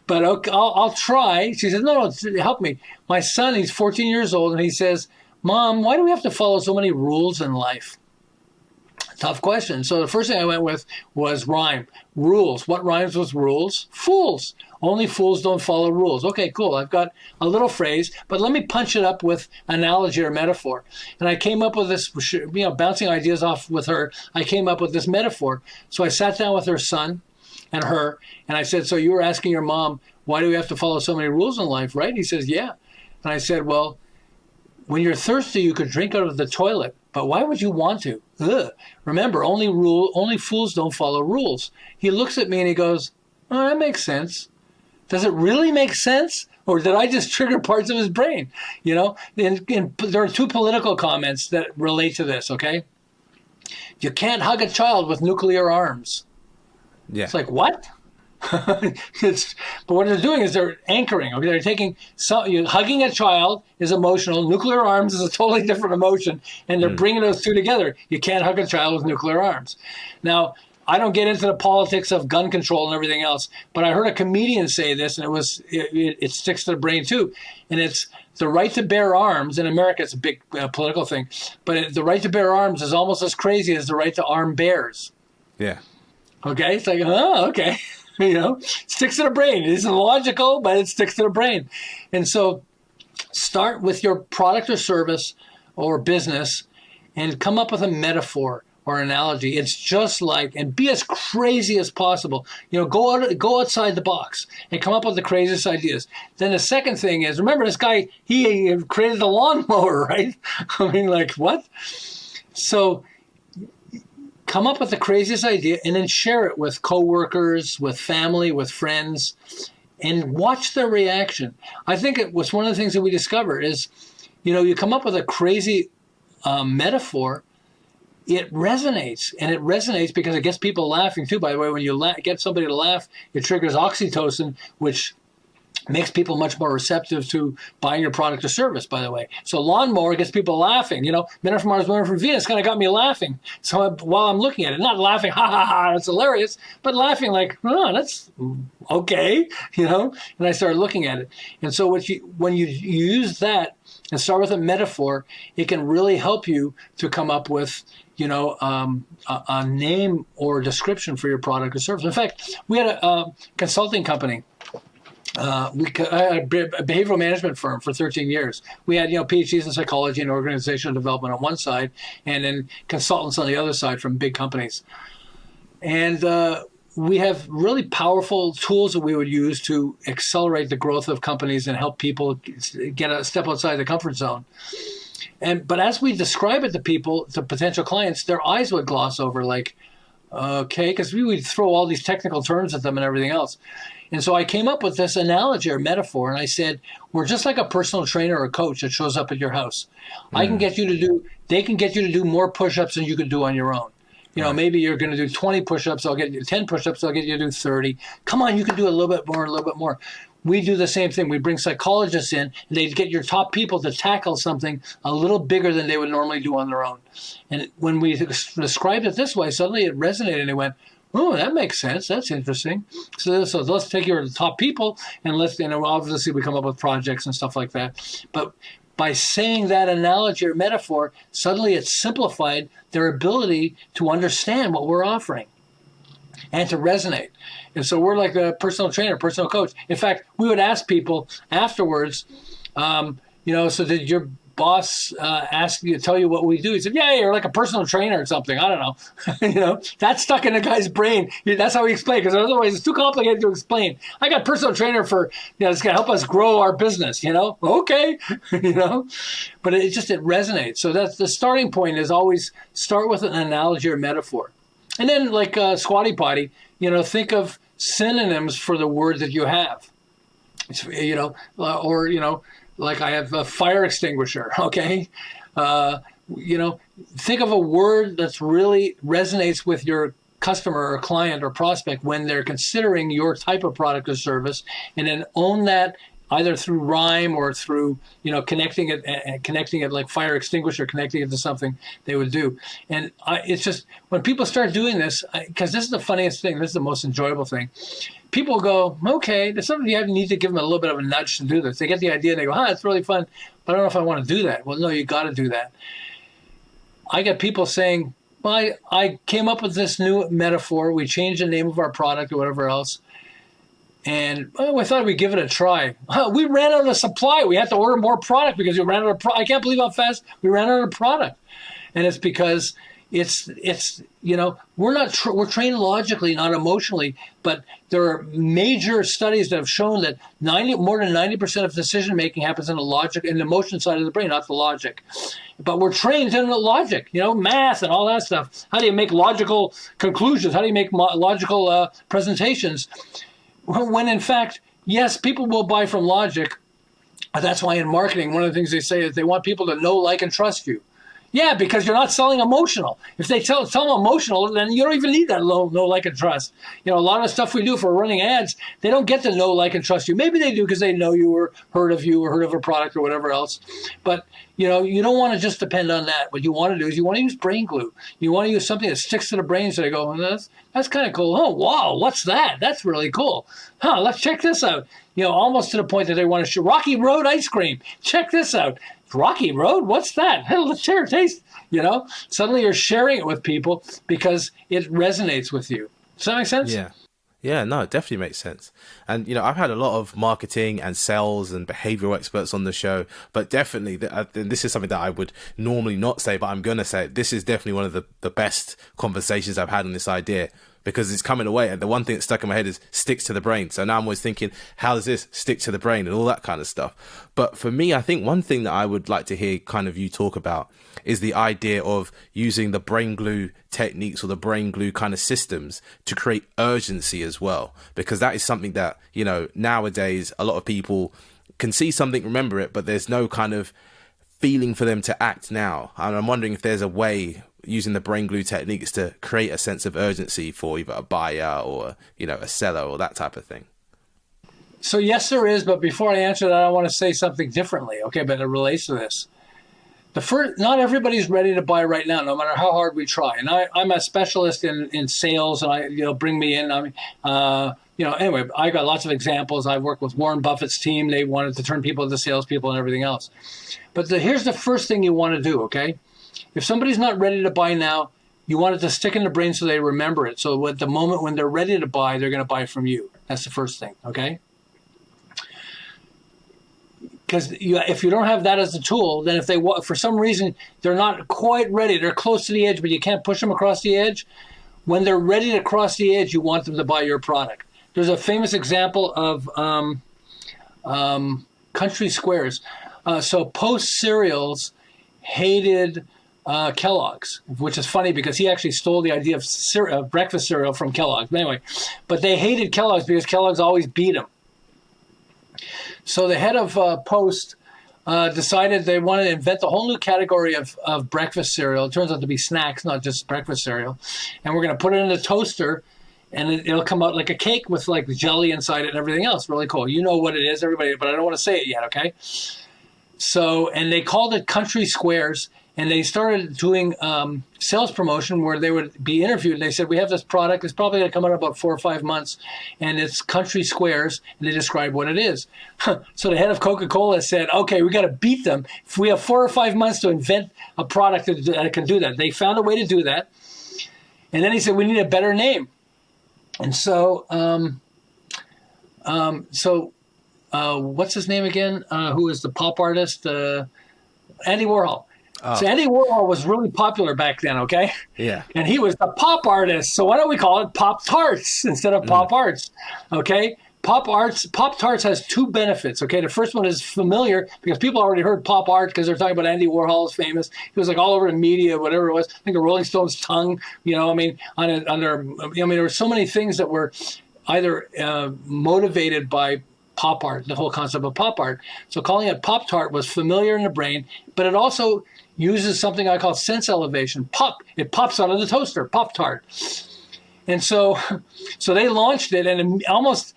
But okay, I'll try. She says, no, help me. My son, he's 14 years old, and he says, Mom, why do we have to follow so many rules in life? Tough question. So the first thing I went with was rhyme. Rules. What rhymes with rules? Fools. Only fools don't follow rules. Okay, cool. I've got a little phrase, but let me punch it up with analogy or metaphor. And I came up with this, bouncing ideas off with her. I came up with this metaphor. So I sat down with her son and her, and I said, so you were asking your mom, why do we have to follow so many rules in life, right? He says, yeah. And I said, well, when you're thirsty, you could drink out of the toilet, but why would you want to? Ugh. Remember, only fools don't follow rules. He looks at me and he goes, oh, that makes sense. Does it really make sense? Or did I just trigger parts of his brain? And there are two political comments that relate to this, okay? You can't hug a child with nuclear arms.
Yeah.
It's like, what? But what they're doing is they're anchoring. Okay, they're taking hugging a child is emotional. Nuclear arms is a totally different emotion, and they're bringing those two together. You can't hug a child with nuclear arms. Now, I don't get into the politics of gun control and everything else, but I heard a comedian say this, and it sticks to the brain too. And it's the right to bear arms. In America, it's a big political thing, but the right to bear arms is almost as crazy as the right to arm bears.
Yeah.
Okay, it's like, oh, okay. Sticks to the brain. It isn't logical, but it sticks to the brain. And so start with your product or service or business and come up with a metaphor or analogy. It's just like, and be as crazy as possible. Go outside the box and come up with the craziest ideas. Then the second thing is, remember this guy, he created the lawnmower, right? I mean, like, what? So come up with the craziest idea and then share it with coworkers, with family, with friends, and watch their reaction. I think it was one of the things that we discovered is, you come up with a crazy metaphor, it resonates. And it resonates because it gets people laughing too. By the way, when you get somebody to laugh, it triggers oxytocin, which makes people much more receptive to buying your product or service, by the way. So lawnmower gets people laughing. Men are from Mars, women are from Venus kind of got me laughing. So while I'm looking at it, not laughing, ha, ha, ha, that's hilarious, but laughing like, oh, that's okay, And I started looking at it. And so when you use that and start with a metaphor, it can really help you to come up with, a name or description for your product or service. In fact, we had a consulting company. I had a behavioral management firm for 13 years. We had, PhDs in psychology and organizational development on one side, and then consultants on the other side from big companies. And we have really powerful tools that we would use to accelerate the growth of companies and help people get a step outside the comfort zone. But as we describe it to people, to potential clients, their eyes would gloss over like, okay, because we would throw all these technical terms at them and everything else. And so I came up with this analogy or metaphor, and I said, we're just like a personal trainer or a coach that shows up at your house. They can get you to do more push-ups than you could do on your own. Maybe you're going to do 20 push-ups, I'll get you 10 push-ups, I'll get you to do 30. Come on, you can do a little bit more. We do the same thing. We bring psychologists in, and they get your top people to tackle something a little bigger than they would normally do on their own. And when we described it this way, suddenly it resonated, and they went, oh, that makes sense. That's interesting. So let's take your top people, and obviously we come up with projects and stuff like that. But by saying that analogy or metaphor, suddenly it's simplified their ability to understand what we're offering and to resonate. And so we're like a personal trainer, personal coach. In fact, we would ask people afterwards, so did your boss tell you what we do. He said, yeah, you're like a personal trainer or something. I don't know. That stuck in the guy's brain. That's how he explained, because otherwise it's too complicated to explain. I got a personal trainer for, it's going to help us grow our business, Okay. But it resonates. So that's the starting point, is always start with an analogy or metaphor. And then like Squatty Potty, think of synonyms for the word that you have. Like I have a fire extinguisher. Okay. Think of a word that's really resonates with your customer or client or prospect when they're considering your type of product or service, and then own that either through rhyme or through, connecting it like fire extinguisher, connecting it to something they would do. And it's just, when people start doing this, because this is the funniest thing, this is the most enjoyable thing. People go, okay, there's something you need to give them a little bit of a nudge to do this. They get the idea and they go, it's really fun, but I don't know if I want to do that. Well, no, you got to do that. I get people saying, well, I came up with this new metaphor. We changed the name of our product or whatever else. And I thought we'd give it a try. We ran out of supply. We had to order more product because we ran out of product. I can't believe how fast we ran out of product. And it's because we're trained logically, not emotionally, but there are major studies that have shown that more than 90% of decision making happens in the emotion side of the brain, not the logic. But we're trained in the logic, math and all that stuff. How do you make logical conclusions? How do you make logical presentations? When in fact, yes, people will buy from logic. That's why in marketing, one of the things they say is they want people to know, like, and trust you. Yeah, because you're not selling emotional. If they sell emotional, then you don't even need that know, like, and trust. A lot of stuff we do for running ads, they don't get to know, like, and trust you. Maybe they do because they know you or heard of a product or whatever else. But, you don't want to just depend on that. What you want to do is you want to use brain glue. You want to use something that sticks to the brain, so they go, that's kind of cool. Oh, wow, what's that? That's really cool. Let's check this out. Almost to the point that they want to show Rocky Road ice cream. Check this out. Rocky Road? What's that? Let's share a taste. Suddenly you're sharing it with people because it resonates with you. Does that make sense?
Yeah. Yeah, no, it definitely makes sense. And, I've had a lot of marketing and sales and behavioral experts on the show, but definitely, this is something that I would normally not say, but I'm going to say it. This is definitely one of the best conversations I've had on this idea, because it's coming away. And the one thing that stuck in my head is sticks to the brain. So now I'm always thinking, how does this stick to the brain and all that kind of stuff? But for me, I think one thing that I would like to hear kind of you talk about is the idea of using the brain glue techniques or the brain glue kind of systems to create urgency as well. Because that is something that, nowadays a lot of people can see something, remember it, but there's no kind of feeling for them to act now. And I'm wondering if there's a way using the brain glue techniques to create a sense of urgency for either a buyer or, a seller or that type of thing.
So yes, there is. But before I answer that, I want to say something differently. Okay, but it relates to this. Not everybody's ready to buy right now, no matter how hard we try. And I'm a specialist in sales, and bring me in. Anyway, I got lots of examples. I've worked with Warren Buffett's team. They wanted to turn people into salespeople and everything else. But here's the first thing you want to do, okay? If somebody's not ready to buy now, you want it to stick in the brain so they remember it. So at the moment when they're ready to buy, they're going to buy from you. That's the first thing, okay? Because if you don't have that as a tool, then if for some reason they're not quite ready, they're close to the edge, but you can't push them across the edge. When they're ready to cross the edge, you want them to buy your product. There's a famous example of Country Squares. So Post cereals hated Kellogg's, which is funny because he actually stole the idea of breakfast cereal from Kellogg's. But they hated Kellogg's because Kellogg's always beat them. So the head of Post decided they wanted to invent a whole new category of breakfast cereal. It turns out to be snacks, not just breakfast cereal. And we're going to put it in the toaster, and it'll come out like a cake with like jelly inside it and everything else. Really cool. You know what it is, everybody, but I don't want to say it yet, okay? So, and they called it Country Squares, and they started doing sales promotion where they would be interviewed. They said, we have this product. It's probably going to come out in about 4 or 5 months, and it's Country Squares, and they describe what it is. So the head of Coca-Cola said, okay, we got to beat them. If we have 4 or 5 months to invent a product that can do that. They found a way to do that. And then he said, we need a better name. And so, what's his name again? Who is the pop artist? Andy Warhol.
Oh,
So Andy Warhol was really popular back then, okay?
yeah.
And he was the pop artist. So why don't we call it Pop Tarts instead of Pop Arts? Okay? Pop Tarts has two benefits. Okay, the first one is familiar because people already heard pop art because they're talking about Andy Warhol is famous. He was like all over the media, whatever it was. I think the Rolling Stones' tongue. I mean, there were so many things that were either motivated by pop art, the whole concept of pop art. So calling it Pop Tart was familiar in the brain, but it also uses something I call sense elevation. It pops out of the toaster, Pop Tart. And so they launched it, and almost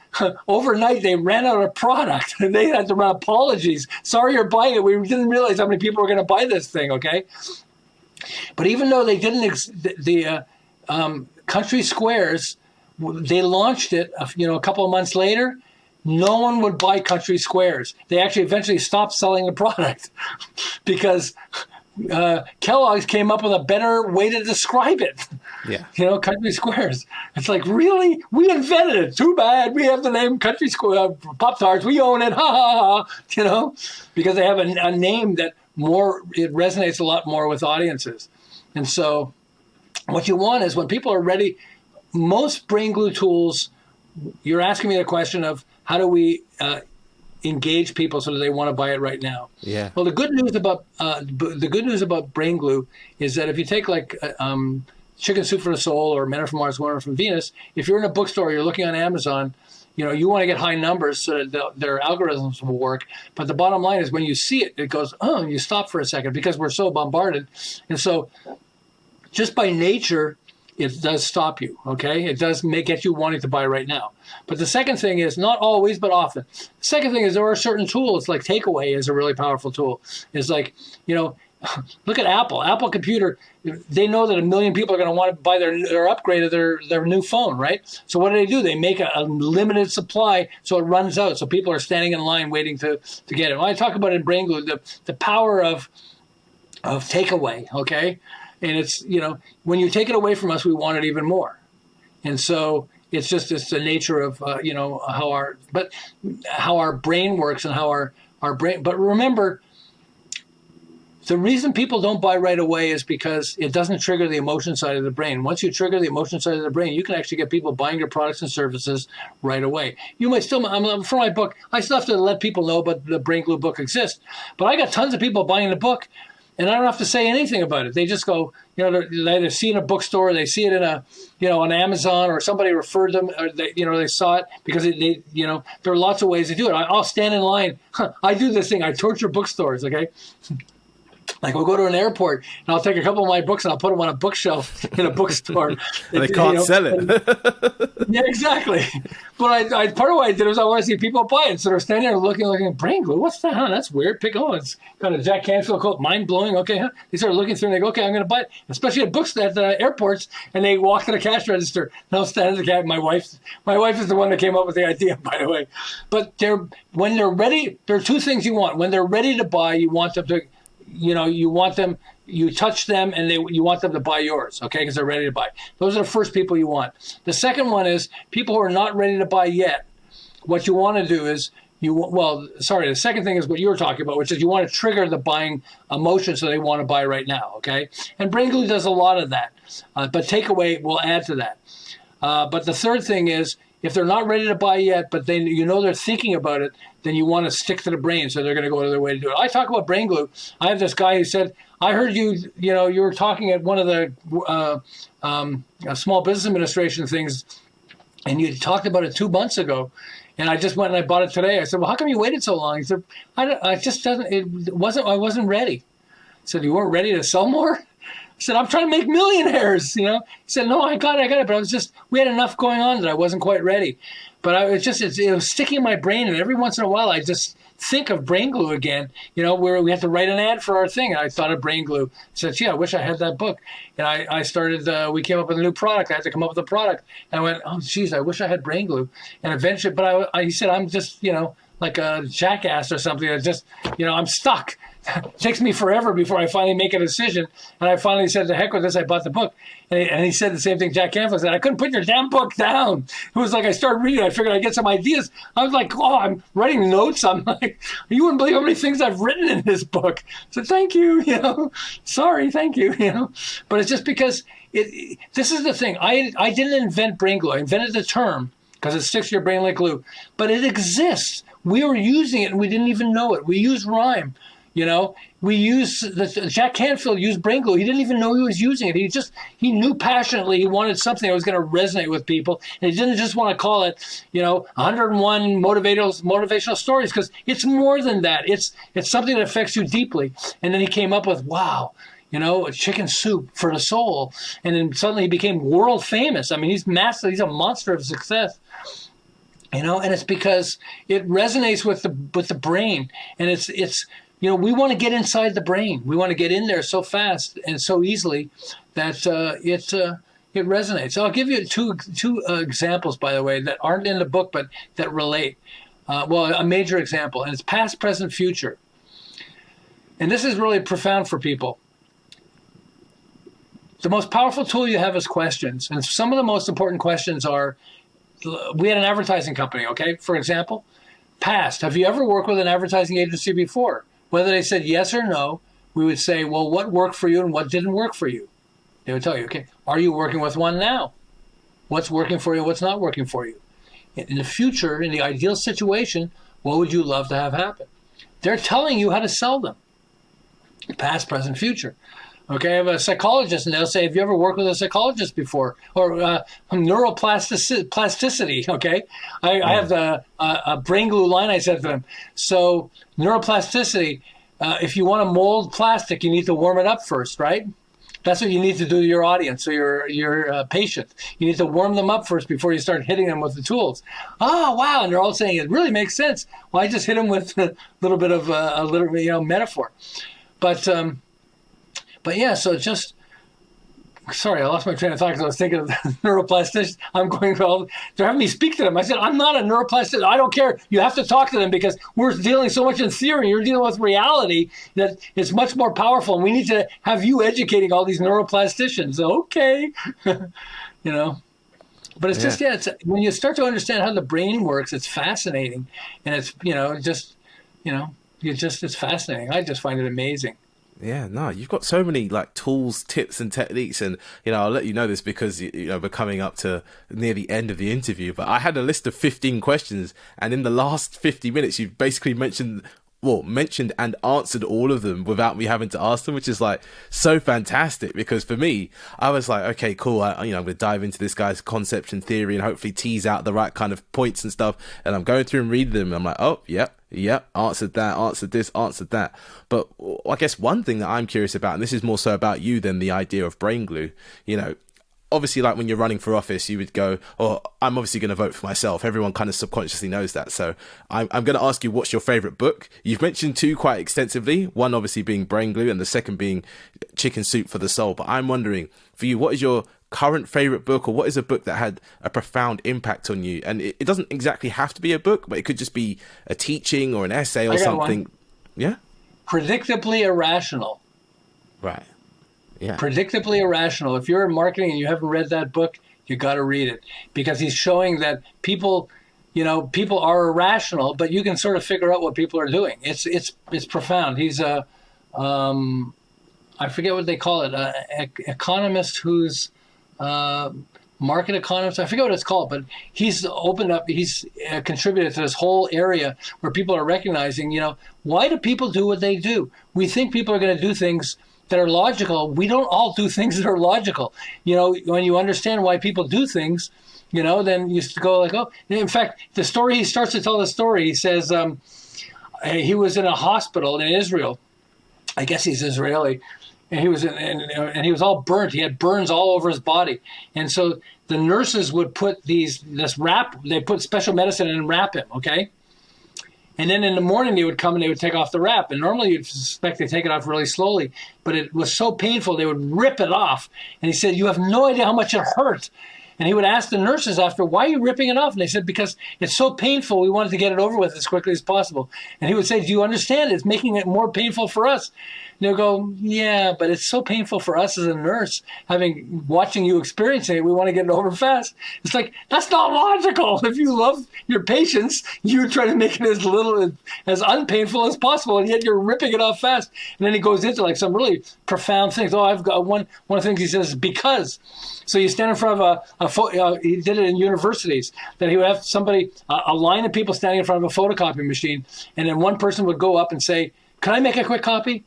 overnight they ran out of product. And they had to run apologies. Sorry you're buying it. We didn't realize how many people were going to buy this thing, okay? But even though they didn't, the Country Squares, they launched it, a couple of months later. No one would buy Country Squares. They actually eventually stopped selling the product because Kellogg's came up with a better way to describe it.
Yeah.
Country Squares. It's like, really? We invented it. Too bad. We have the name Country Square Pop Tarts. We own it. Ha ha ha. Because they have a name that it resonates a lot more with audiences. And so what you want is when people are ready, most brain glue tools, you're asking me the question of how do we engage people so that they want to buy it right now.
Yeah.
Well, the good news about brain glue is that if you take like Chicken Soup for the Soul or Men Are From Mars, Women Are From Venus, if you're in a bookstore, you're looking on Amazon, you want to get high numbers so that their algorithms will work. But the bottom line is when you see it, it goes, oh, and you stop for a second because we're so bombarded. And so just by nature, it does stop you, okay? It does get you wanting to buy right now. But the second thing is, not always, but often. The second thing is there are certain tools, like Takeaway is a really powerful tool. It's like, look at Apple. Apple Computer, they know that 1 million people are going to want to buy their upgrade of their new phone, right? So what do? They make a limited supply so it runs out. So people are standing in line waiting to get it. When I talk about it in Brain Glue, the power of Takeaway, okay? And it's, when you take it away from us, we want it even more. And so it's the nature of, how our brain works and how our brain. But remember, the reason people don't buy right away is because it doesn't trigger the emotion side of the brain. Once you trigger the emotion side of the brain, you can actually get people buying your products and services right away. You might still, for my book, I still have to let people know about the Brain Glue book exists. But I got tons of people buying the book. And I don't have to say anything about it. They just go, they either see it in a bookstore, they see it in on Amazon, or somebody referred them, or they saw it because there are lots of ways to do it. I'll stand in line. I do this thing. I torture bookstores. Okay. Like we'll go to an airport and I'll take a couple of my books and I'll put them on a bookshelf in a bookstore.
They can't sell it.
Yeah, exactly. But part of what I did was I want to see people buy it. So they're standing there looking, Brain Glue, what's that? Huh? That's weird. It's kind of Jack Canfield quote, mind blowing. Okay, huh? They start looking through and they go, okay, I'm going to buy it. Especially at books at the airports, and they walk to the cash register. And I'll stand at the cash. My wife is the one that came up with the idea, by the way. But when they're ready, there are two things you want. When they're ready to buy, you want them to. You touch them and you want them to buy yours, okay, because they're ready to buy. Those are the first people you want. The second one is people who are not ready to buy yet. What you want to do is the second thing is what you were talking about, which is you want to trigger the buying emotion so they want to buy right now, okay? And Brain Glue does a lot of that, but Takeaway will add to that. But the third thing is if they're not ready to buy yet, but they're thinking about it, then you want to stick to the brain, so they're going to go out of their way to do it. I talk about Brain Glue. I have this guy who said, I heard you were talking at one of the Small Business Administration things, and you talked about it 2 months ago, and I just went and I bought it today. I said, well, how come you waited so long? He said, I wasn't ready. He said, you weren't ready to sell more? I said, I'm trying to make millionaires, He said, no, I got it. But we had enough going on that I wasn't quite ready. But it was sticking in my brain. And every once in a while, I just think of Brain Glue again, where we have to write an ad for our thing. And I thought of Brain Glue. I said, gee, I wish I had that book. And I started, we came up with a new product. I had to come up with a product. And I went, oh, geez, I wish I had Brain Glue. And eventually, but he said, I'm just, like a jackass or something. I just, I'm stuck. It takes me forever before I finally make a decision. And I finally said, to heck with this, I bought the book. And he said the same thing Jack Canfield said. I couldn't put your damn book down. It was like I started reading. I figured I'd get some ideas. I was like, oh, I'm writing notes. I'm like, you wouldn't believe how many things I've written in this book. So thank you, sorry, thank you, But it's just because this is the thing. I didn't invent brain glue. I invented the term because it sticks to your brain like glue. But it exists. We were using it and we didn't even know it. We use rhyme. We use Jack Canfield used brain glue. He didn't even know he was using it. He knew passionately he wanted something that was going to resonate with people. And he didn't just want to call it, 101 motivational stories, because it's more than that. It's something that affects you deeply. And then he came up with, wow, a chicken soup for the soul. And then suddenly he became world famous. I mean, he's massive. He's a monster of success. And it's because it resonates with the brain. And it's we want to get inside the brain. We want to get in there so fast and so easily that it resonates. So I'll give you two examples, by the way, that aren't in the book but that relate. A major example, and it's past, present, future. And this is really profound for people. The most powerful tool you have is questions. And some of the most important questions are, we had an advertising company, okay? For example, past, have you ever worked with an advertising agency before? Whether they said yes or no, we would say, well, what worked for you and what didn't work for you? They would tell you, okay, are you working with one now? What's working for you? What's not working for you? In the future, in the ideal situation, what would you love to have happen? They're telling you how to sell them. Past, present, future. Okay, I have a psychologist, and they'll say, have you ever worked with a psychologist before? Or neuroplasticity, okay? I have a brain glue line I said to them. So neuroplasticity, if you want to mold plastic, you need to warm it up first, right? That's what you need to do to your audience or your patient. You need to warm them up first before you start hitting them with the tools. Oh, wow, and they're all saying, it really makes sense. Well, I just hit them with a little bit of metaphor. But yeah, so just, sorry, I lost my train of thought because I was thinking of neuroplasticians. They're having me speak to them. I said, I'm not a neuroplasticist. I don't care. You have to talk to them because we're dealing so much in theory. You're dealing with reality that it's much more powerful. And we need to have you educating all these neuroplasticians. Okay. But it's just, it's, when you start to understand how the brain works, it's fascinating. And it's, it's fascinating. I just find it amazing.
Yeah, no, you've got so many tools, tips and techniques, and I'll let you know this because we're coming up to near the end of the interview, but I had a list of 15 questions, and in the last 50 minutes you've basically mentioned and answered all of them without me having to ask them, which is so fantastic, because for me, I was like, okay, cool, I'm going to dive into this guy's concept and theory and hopefully tease out the right kind of points and stuff, and I'm going through and reading them, and I'm like, oh, yeah, answered that, answered this, answered that. But I guess one thing that I'm curious about, and this is more so about you than the idea of brain glue, obviously, when you're running for office, you would go, oh, I'm obviously going to vote for myself. Everyone kind of subconsciously knows that. So I'm going to ask you, what's your favorite book? You've mentioned two quite extensively, one obviously being Brain Glue and the second being Chicken Soup for the Soul. But I'm wondering, for you, what is your current favorite book, or what is a book that had a profound impact on you? And it doesn't exactly have to be a book, but it could just be a teaching or an essay or something. One. Yeah?
Predictably Irrational.
Right. Yeah.
Predictably Irrational. If you're in marketing and you haven't read that book, you got to read it, because he's showing that people are irrational, but you can sort of figure out what people are doing. It's profound. He's I forget what they call it, economist who's market economist. I forget what it's called, but he's contributed to this whole area where people are recognizing, why do people do what they do? We think people are going to do things that are logical. We don't all do things that are logical. When you understand why people do things, then you go oh. In fact, the story, he starts to tell the story. He says he was in a hospital in Israel. I guess he's Israeli. And he was and he was all burnt. He had burns all over his body. And so the nurses would put this wrap. They put special medicine and wrap him. Okay. And then in the morning they would come and they would take off the wrap. And normally you'd suspect they take it off really slowly, but it was so painful they would rip it off. And he said, "You have no idea how much it hurt." And he would ask the nurses after, why are you ripping it off? And they said, because it's so painful, we wanted to get it over with as quickly as possible. And he would say, do you understand? It's making it more painful for us. And they'll go, yeah, but it's so painful for us as a nurse, watching you experiencing it. We want to get it over fast. It's like, that's not logical. If you love your patients, you try to make it as unpainful as possible, and yet you're ripping it off fast. And then he goes into like some really profound things. Oh, I've got one of the things he says is because. So you stand in front of he did it in universities, that he would have somebody, a line of people standing in front of a photocopy machine, and then one person would go up and say, can I make a quick copy?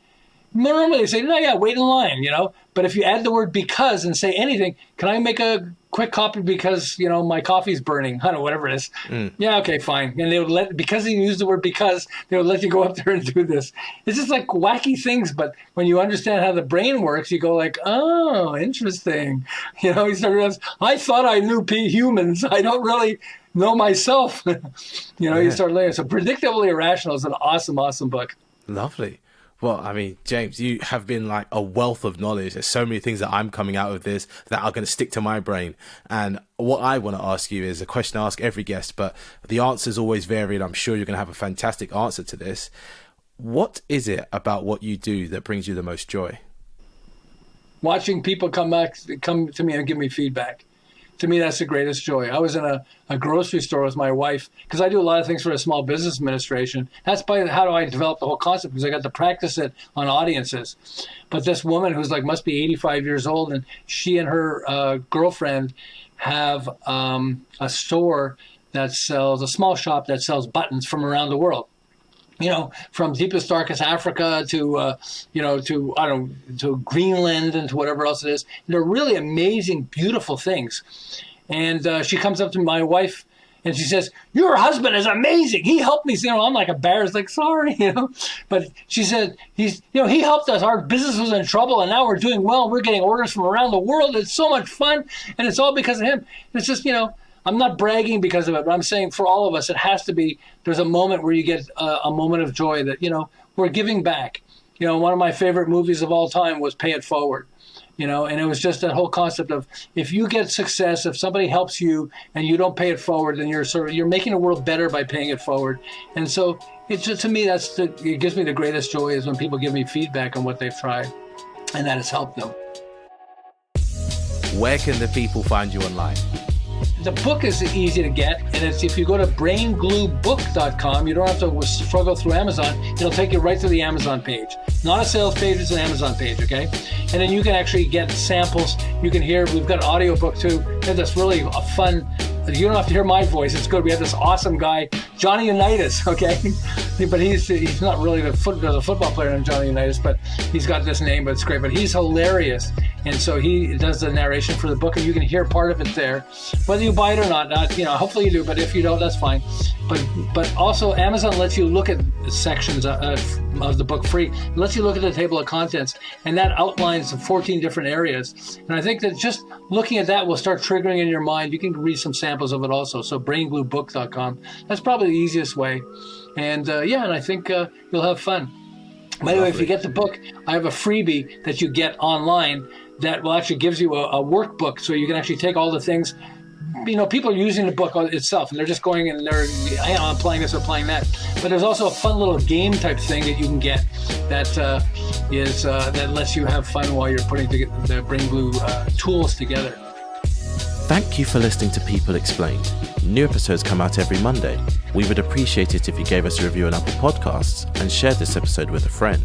Normally they say, no, yeah, wait in line, But if you add the word because and say anything, can I make a quick copy because, my coffee's burning? I don't know, whatever it is. Yeah, okay, fine. And they would because he used the word because, they would let you go up there and do this. It's just like wacky things, but when you understand how the brain works, you go like, oh, interesting. You start realizing, I thought I knew humans. I don't really know myself. You start learning. So Predictably Irrational is an awesome, awesome book.
Lovely. Well, I mean, James, you have been like a wealth of knowledge. There's so many things that I'm coming out of this that are going to stick to my brain. And what I want to ask you is a question I ask every guest, but the answers always vary, and I'm sure you're going to have a fantastic answer to this. What is it about what you do that brings you the most joy?
Watching people come to me and give me feedback. To me, that's the greatest joy. I was in a grocery store with my wife, because I do a lot of things for the Small Business Administration. That's how do I develop the whole concept, because I got to practice it on audiences. But this woman who's must be 85 years old, and she and her girlfriend have a store that sells, a small shop that sells buttons from around the world. From deepest, darkest Africa to Greenland and to whatever else it is. And they're really amazing, beautiful things. And she comes up to my wife and she says, your husband is amazing. He helped me. I'm like embarrassed, like, sorry, But she said, he helped us. Our business was in trouble and now we're doing well. We're getting orders from around the world. It's so much fun. And it's all because of him. It's just, I'm not bragging because of it, but I'm saying for all of us, it has to be, there's a moment where you get a moment of joy that, we're giving back. One of my favorite movies of all time was Pay It Forward, and it was just that whole concept of, if you get success, if somebody helps you and you don't pay it forward, then you're making the world better by paying it forward. And so it's just, to me, it gives me the greatest joy is when people give me feedback on what they've tried and that has helped them.
Where can the people find you online?
The book is easy to get, and it's if you go to braingluebook.com, you don't have to struggle through Amazon. It'll take you right to the Amazon page. Not a sales page, it's an Amazon page, okay? And then you can actually get samples. You can hear, we've got an audiobook too. And that's really a fun, you don't have to hear my voice, it's good. We have this awesome guy, Johnny Unitas, okay? But he's not really there's a football player named Johnny Unitas, but he's got this name, but it's great. But he's hilarious. And so he does the narration for the book, and you can hear part of it there. Whether you buy it or not, hopefully you do, but if you don't, that's fine. But also Amazon lets you look at sections of the book free. It lets you look at the table of contents, and that outlines 14 different areas. And I think that just looking at that will start triggering in your mind. You can read some samples of it also. So braingluebook.com. That's probably the easiest way. And and I think you'll have fun. By the way, if you get the book, I have a freebie that you get online that will actually gives you a workbook, so you can actually take all the things. People are using the book itself, and they're just going and I'm playing this or playing that. But there's also a fun little game type thing that you can get that that lets you have fun while you're putting the Brain Glue tools together.
Thank you for listening to People Explained. New episodes come out every Monday. We would appreciate it if you gave us a review on Apple Podcasts and shared this episode with a friend.